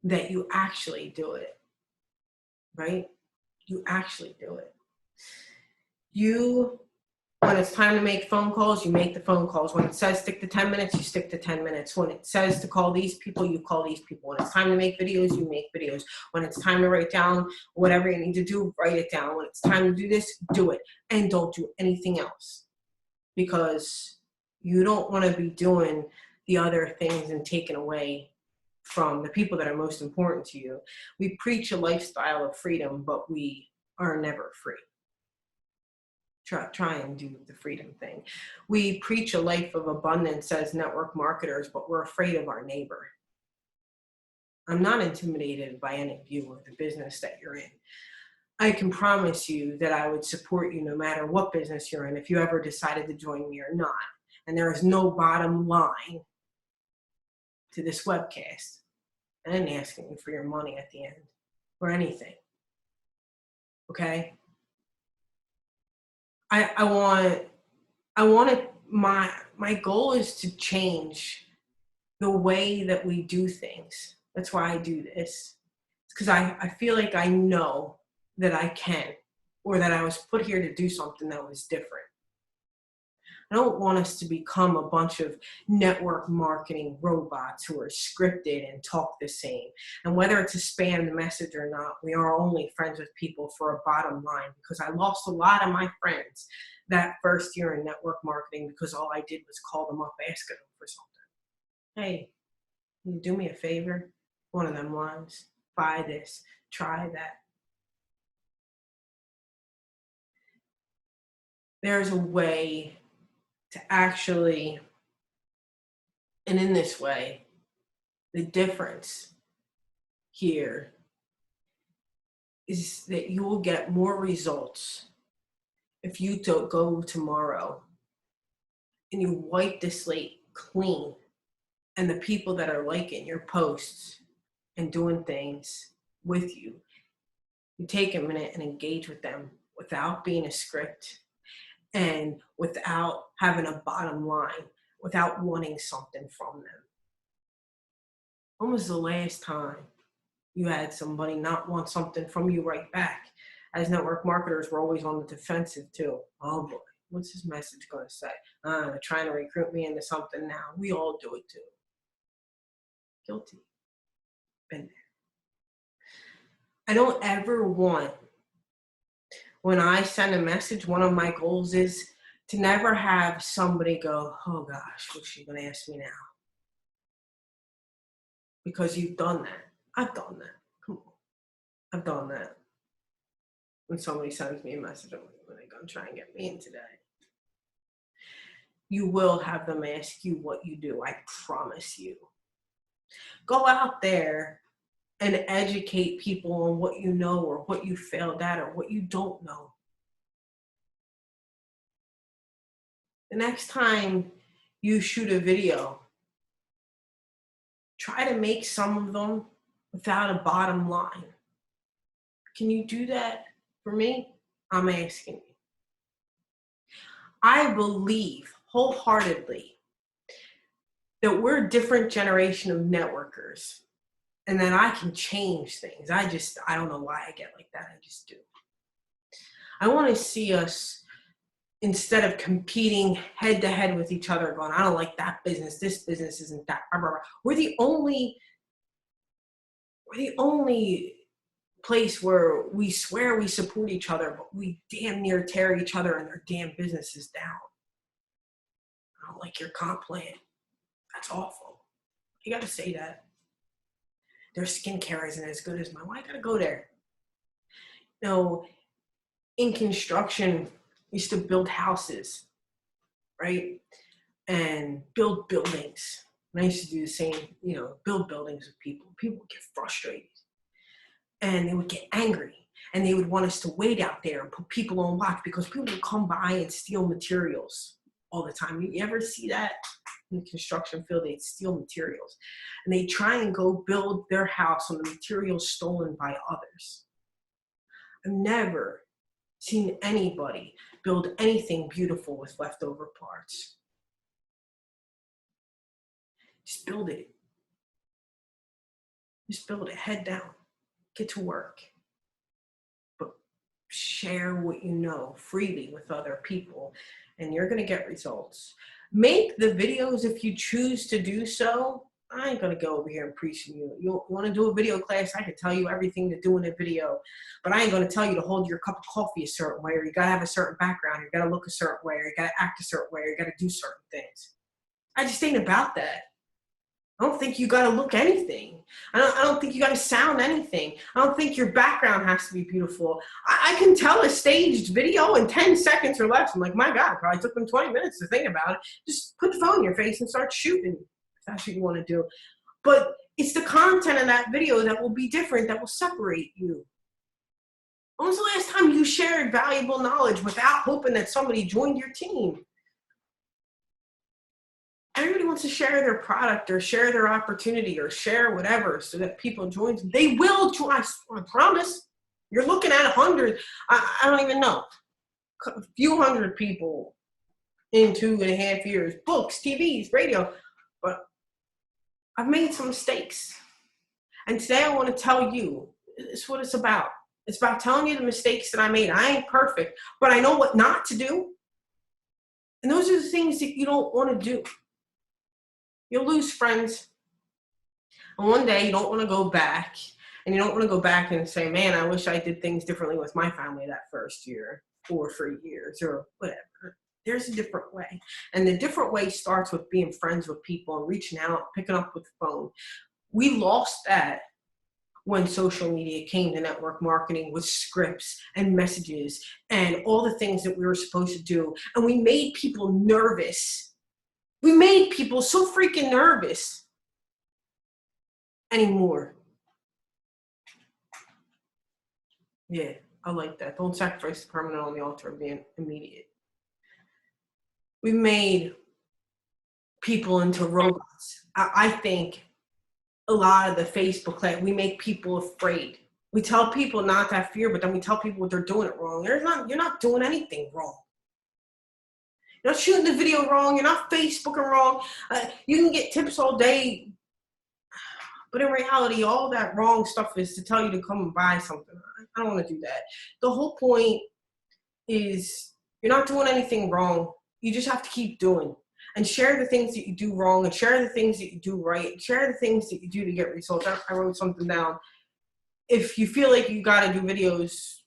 that you actually do it, right? You actually do it. When it's time to make phone calls, you make the phone calls. When it says stick to 10 minutes, you stick to 10 minutes. When it says to call these people, you call these people. When it's time to make videos, you make videos. When it's time to write down whatever you need to do, write it down. When it's time to do this, do it. And don't do anything else, because you don't want to be doing the other things and taken away from the people that are most important to you. We preach a lifestyle of freedom, but we are never free. Try and do the freedom thing. We preach a life of abundance as network marketers, but we're afraid of our neighbor. I'm not intimidated by any of you or the business that you're in. I can promise you that I would support you no matter what business you're in, if you ever decided to join me or not. And there is no bottom line to this webcast. I didn't ask you for your money at the end or anything. Okay? My goal is to change the way that we do things. That's why I do this. It's because I feel like I know that I can, or that I was put here to do something that was different. I don't want us to become a bunch of network marketing robots who are scripted and talk the same. And whether it's a spam message or not, we are only friends with people for a bottom line, because I lost a lot of my friends that first year in network marketing because all I did was call them up asking them for something. Hey, can you do me a favor? One of them ones. Buy this, try that. There's a way to actually, and in this way, the difference here is that you will get more results if you go tomorrow and you wipe the slate clean, and the people that are liking your posts and doing things with you, you take a minute and engage with them without being a script and without having a bottom line, without wanting something from them. When was the last time you had somebody not want something from you right back? As network marketers, we're always on the defensive too. Oh boy, what's this message going to say? They're trying to recruit me into something now. We all do it too. Guilty. Been there. I don't ever want, when I send a message, one of my goals is to never have somebody go, oh gosh, what's she going to ask me now? Because you've done that. I've done that. Come on. I've done that. When somebody sends me a message, I'm like, when are they going to try and get me in today? You will have them ask you what you do. I promise you. Go out there and educate people on what you know, or what you failed at, or what you don't know. the next time you shoot a video, try to make some of them without a bottom line. Can you do that for me? I'm asking you. I believe wholeheartedly that we're a different generation of networkers and that I can change things. I don't know why I get like that. I just do. I want to see us, instead of competing head to head with each other, going, I don't like that business, this business isn't that. Blah, blah, blah. We're the only place where we swear we support each other, but we damn near tear each other and their damn businesses down. I don't like your comp plan. That's awful. You gotta say that. Their skincare isn't as good as mine. Why I gotta go there? No, in construction, we used to build houses, right? And build buildings. And I used to do the same, build buildings with people. People would get frustrated. And they would get angry. And they would want us to wait out there and put people on watch because people would come by and steal materials all the time. You ever see that? In the construction field, they'd steal materials. And they try and go build their house on the materials stolen by others. I've never seen anybody build anything beautiful with leftover parts. Just build it. Just build it, head down, get to work. But share what you know freely with other people, and you're gonna get results. Make the videos if you choose to do so. I ain't gonna go over here and preach to you. You wanna do a video class, I can tell you everything to do in a video, but I ain't gonna tell you to hold your cup of coffee a certain way, or you gotta have a certain background, you gotta look a certain way, or you gotta act a certain way, or you gotta do certain things. I just ain't about that. I don't think you gotta look anything. I don't think you gotta sound anything. I don't think your background has to be beautiful. I can tell a staged video in 10 seconds or less. I'm like, my God, it probably took them 20 minutes to think about it. Just put the phone in your face and start shooting, if that's what you wanna do. But it's the content of that video that will be different, that will separate you. When was the last time you shared valuable knowledge without hoping that somebody joined your team? Everybody wants to share their product or share their opportunity or share whatever so that people join them. They will join, I promise. You're looking at 100, I don't even know, a few hundred people in 2.5 years, books, TVs, radio, but I've made some mistakes. And today I want to tell you, it's what it's about. It's about telling you the mistakes that I made. I ain't perfect, but I know what not to do. And those are the things that you don't want to do. You'll lose friends. And one day you don't want to go back. And you don't want to go back and say, man, I wish I did things differently with my family that first year or for years or whatever. There's a different way. And the different way starts with being friends with people and reaching out, picking up with the phone. We lost that when social media came to network marketing with scripts and messages and all the things that we were supposed to do. And we made people nervous. We made people so freaking nervous anymore. Yeah, I like that. Don't sacrifice the permanent on the altar of being immediate. We made people into robots. I think a lot of the Facebook, we make people afraid. We tell people not to have fear, but then we tell people they're doing it wrong. You're not doing anything wrong. You're not shooting the video wrong. You're not Facebooking wrong. You can get tips all day. But in reality, all that wrong stuff is to tell you to come and buy something. I don't want to do that. The whole point is you're not doing anything wrong. You just have to keep doing. And share the things that you do wrong and share the things that you do right. Share the things that you do to get results. I wrote something down. If you feel like you got to do videos,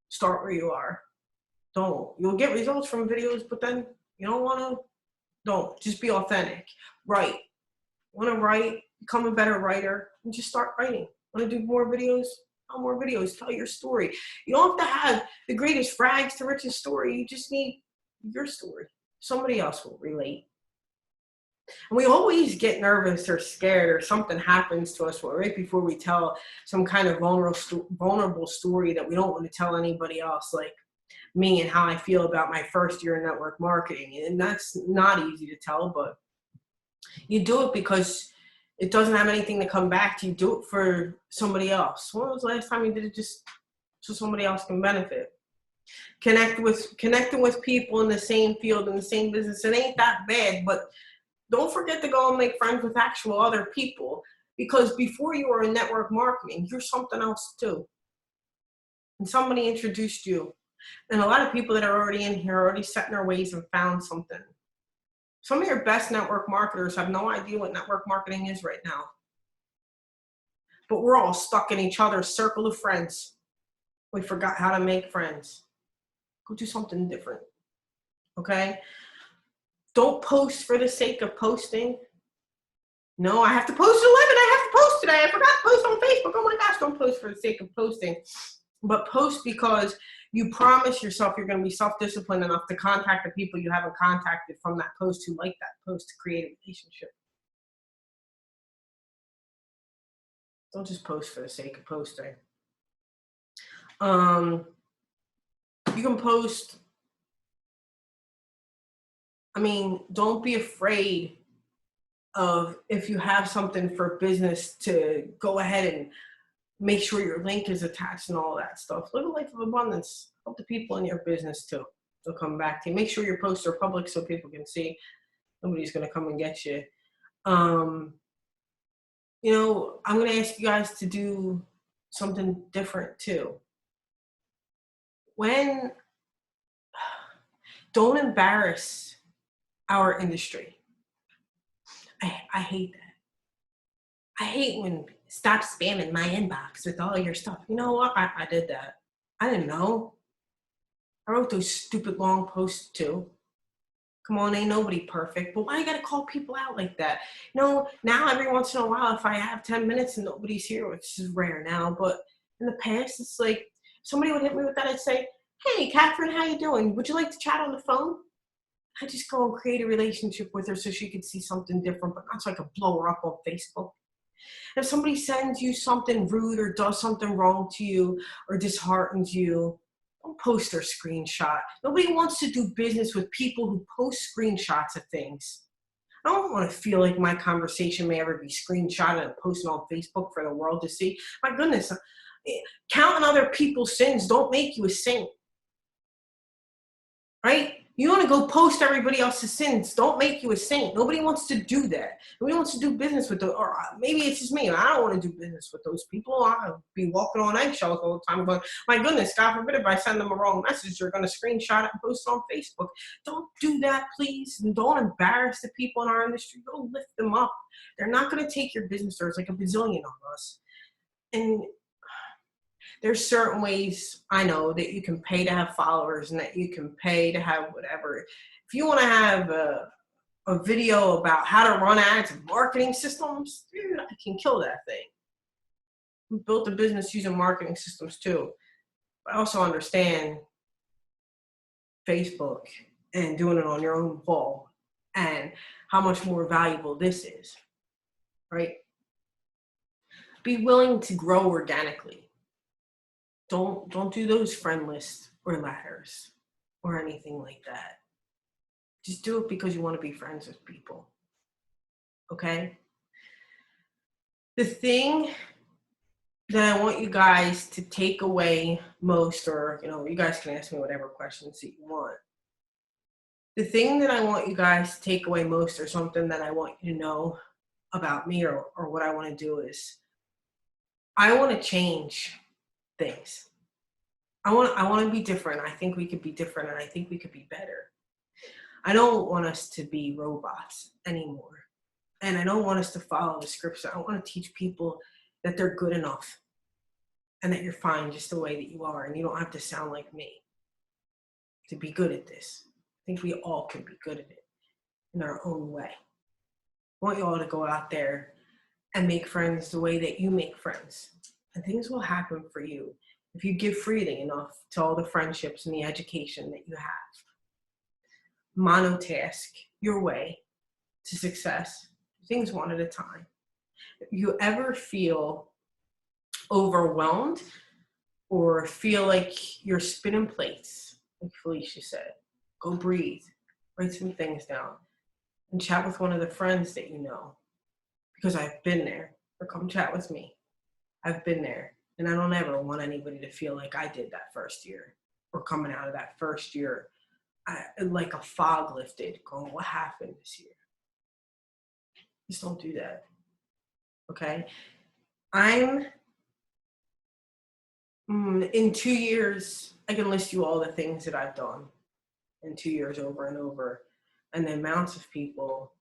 start where you are. Don't. You'll get results from videos, but then you don't want to, don't. Just be authentic. Write. Want to write, become a better writer, and just start writing. Want to do more videos? More videos. Tell your story. You don't have to have the greatest frags to riches story. You just need your story. Somebody else will relate. And we always get nervous or scared or something happens to us right before we tell some kind of vulnerable story that we don't want to tell anybody else. Like, me and how I feel about my first year in network marketing. And that's not easy to tell, but you do it because it doesn't have anything to come back to you. Do it for somebody else. When was the last time you did it just so somebody else can benefit? Connecting with people in the same field, in the same business. It ain't that bad, but don't forget to go and make friends with actual other people, because before you were in network marketing, you're something else too. And somebody introduced you. And a lot of people that are already in here are already set in their ways and found something. Some of your best network marketers have no idea what network marketing is right now. But we're all stuck in each other's circle of friends. We forgot how to make friends. Go do something different, okay? Don't post for the sake of posting. No, I have to post at 11. I have to post today. I forgot to post on Facebook. Oh my gosh, don't post for the sake of posting. But post because you promise yourself you're going to be self-disciplined enough to contact the people you haven't contacted from that post who like that post to create a relationship. Don't just post for the sake of posting. You can post. I mean, don't be afraid of, if you have something for business, to go ahead and make sure your link is attached and all that stuff. Live a life of abundance. Help the people in your business too. They'll come back to you. Make sure your posts are public so people can see. Nobody's going to come and get you. You know, I'm going to ask you guys to do something different too. Don't embarrass our industry. I hate that. I hate when stop spamming my inbox with all your stuff. You know what? I did that. I didn't know. I wrote those stupid long posts too. Come on, ain't nobody perfect. But why you gotta call people out like that? You know, now every once in a while, if I have 10 minutes and nobody's here, which is rare now, but in the past, it's like, somebody would hit me with that, I'd say, hey, Catherine, how you doing? Would you like to chat on the phone? I just go and create a relationship with her so she could see something different, but not so I could blow her up on Facebook. If somebody sends you something rude or does something wrong to you or disheartens you, don't post their screenshot. Nobody wants to do business with people who post screenshots of things. I don't want to feel like my conversation may ever be screenshotted and posted on Facebook for the world to see. My goodness, counting other people's sins don't make you a saint, right? You want to go post everybody else's sins, don't make you a saint. Nobody wants to do that. Nobody wants to do business with those, or maybe it's just me. I don't want to do business with those people. I'll be walking on eggshells all the time. But my goodness, God forbid if I send them a wrong message, they're going to screenshot it and post it on Facebook. Don't do that, please. And don't embarrass the people in our industry. Go lift them up. They're not going to take your business. There's like a bazillion of us. And there's certain ways I know that you can pay to have followers and that you can pay to have whatever. If you want to have a video about how to run ads and marketing systems, dude, I can kill that thing. We built a business using marketing systems too. But I also understand Facebook and doing it on your own wall and how much more valuable this is, right? Be willing to grow organically. Don't do those friend lists or ladders or anything like that. Just do it because you want to be friends with people. Okay? The thing that I want you guys to take away most, or you guys can ask me whatever questions that you want. The thing that I want you guys to take away most, or something that I want you to know about me, or what I want to do, is I want to change things. I want to be different. I think we could be different, and I think we could be better. I don't want us to be robots anymore. And I don't want us to follow the scripts. I want to teach people that they're good enough and that you're fine just the way that you are, and you don't have to sound like me to be good at this. I think we all can be good at it in our own way. I want you all to go out there and make friends the way that you make friends, and things will happen for you if you give freely enough to all the friendships and the education that you have. Monotask your way to success, things one at a time. If you ever feel overwhelmed or feel like you're spinning plates, like Felicia said, go breathe, write some things down, and chat with one of the friends that you know, because I've been there, or come chat with me. I've been there, and I don't ever want anybody to feel like I did that first year, or coming out of that first year, like a fog lifted, going, what happened this year? Just don't do that, okay? In 2 years, I can list you all the things that I've done in 2 years over and over, and the amounts of people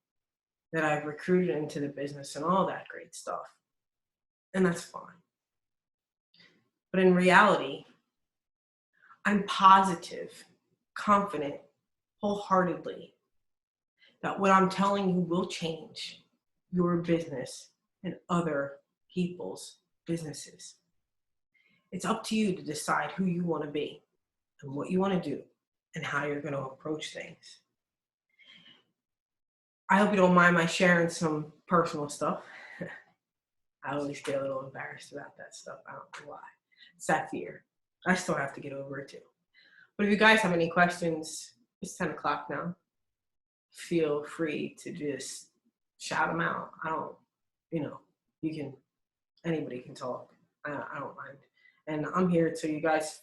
that I've recruited into the business and all that great stuff. And that's fine. But in reality, I'm positive, confident, wholeheartedly that what I'm telling you will change your business and other people's businesses. It's up to you to decide who you want to be and what you want to do and how you're going to approach things. I hope you don't mind my sharing some personal stuff. I always get a little embarrassed about that stuff. I don't know why. It's that fear. I still have to get over it too. But if you guys have any questions, it's 10 o'clock now. Feel free to just shout them out. I don't, anybody can talk. I don't mind. And I'm here so you guys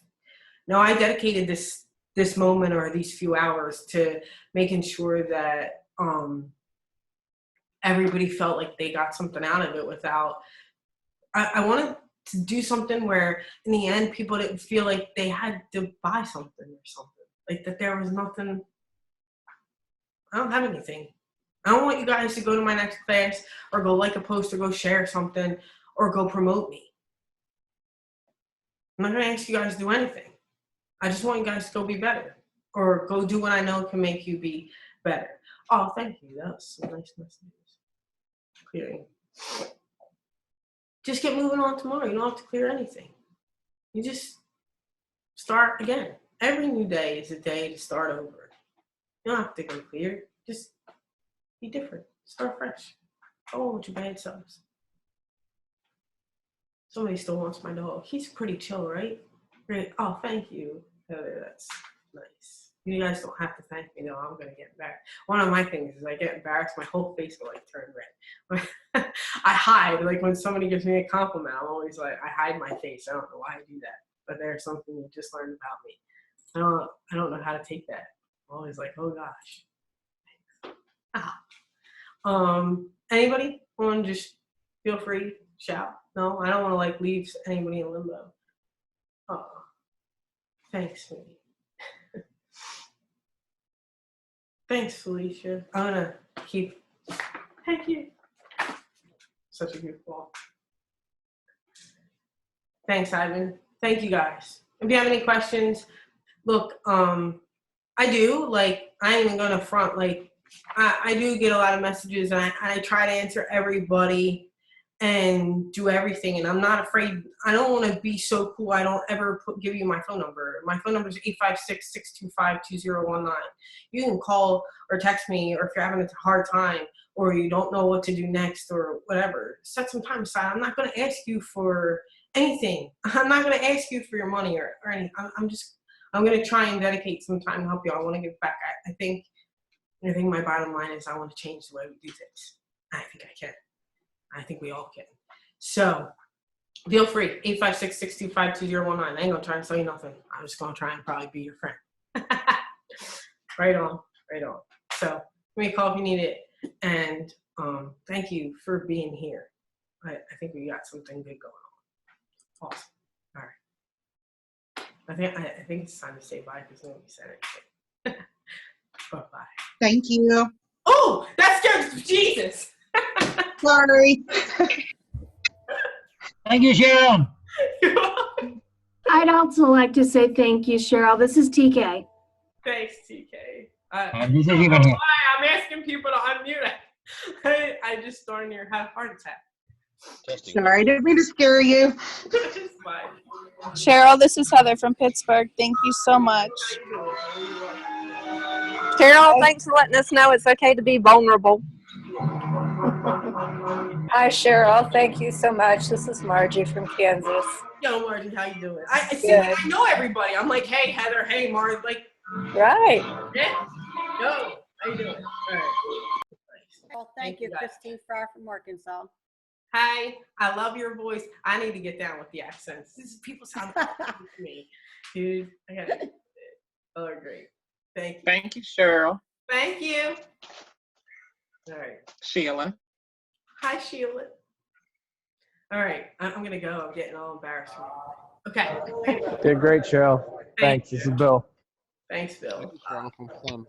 know I dedicated this moment or these few hours to making sure that everybody felt like they got something out of it without, I wanted to do something where in the end people didn't feel like they had to buy something or something. Like that there was nothing, I don't have anything. I don't want you guys to go to my next class or go like a post or go share something or go promote me. I'm not gonna ask you guys to do anything. I just want you guys to go be better or go do what I know can make you be better. Oh, thank you. That was some nice messages. Clearing. Just get moving on tomorrow. You don't have to clear anything. You just start again. Every new day is a day to start over. You don't have to go clear. Just be different. Start fresh. Go on with your bad selves. Somebody still wants my dog. He's pretty chill, right? Great. Oh, thank you, Heather. That's nice. You guys don't have to thank me, though. I'm going to get embarrassed. One of my things is I get embarrassed. My whole face will, like, turn red. I hide. Like, when somebody gives me a compliment, I'm always like, I hide my face. I don't know why I do that. But there's something you just learned about me. I don't know how to take that. I'm always like, oh, gosh. Anybody want to just feel free, shout? No, I don't want to, like, leave anybody in limbo. Oh, thanks, sweetie. Thanks, Felicia. I'm gonna keep. Thank you. Such a good ball. Thanks, Ivan. Thank you, guys. If you have any questions, look, I do. Like, I ain't even gonna front. Like, I do get a lot of messages, and I try to answer everybody and do everything. And I'm not afraid. I don't want to be so cool. I don't ever give you my phone number. My phone number is 856-625-2019. You can call or text me, or if you're having a hard time or you don't know what to do next or whatever, set some time aside. I'm not going to ask you for anything. I'm not going to ask you for your money or anything. I'm going to try and dedicate some time to help you. I want to give back. I think my bottom line is I want to change the way we do things. I think I can. I think we all can. So feel free, 856-625-2019. I ain't gonna try and sell you nothing. I'm just gonna try and probably be your friend. Right on, right on. So give me a call if you need it. And thank you for being here. I think we got something good going on. Awesome. All right. I think it's time to say bye because nobody said anything. Bye-bye. Thank you. Oh, that scared Jesus. Sorry. Thank you, Cheryl. I'd also like to say thank you, Cheryl. This is TK. Thanks, TK. This is even here. I'm asking people to unmute. I just darn near had a heart attack. Sorry, didn't mean to scare you. It's fine. Cheryl, this is Heather from Pittsburgh. Thank you so much. Cheryl, thanks for letting us know it's okay to be vulnerable. Hi, Cheryl. Thank you so much. This is Margie from Kansas. Yo, Margie, how you doing? I see. I know everybody. I'm like, hey, Heather. Hey, Marge. Like, Right. yeah. Yo, how you doing? All right. Well, thank you, guys. Christine Farr from Arkansas. Hi, I love your voice. I need to get down with the accents. This is people sound to me, dude. I gotta get with it. Oh, great. Thank you. Thank you, Cheryl. Thank you. All right. Sheila. Hi, Sheila. All right, I'm gonna go. I'm getting all embarrassed. Okay. Did great, Cheryl. Thanks. This is Bill. Thanks, Bill. Cheryl from Clem.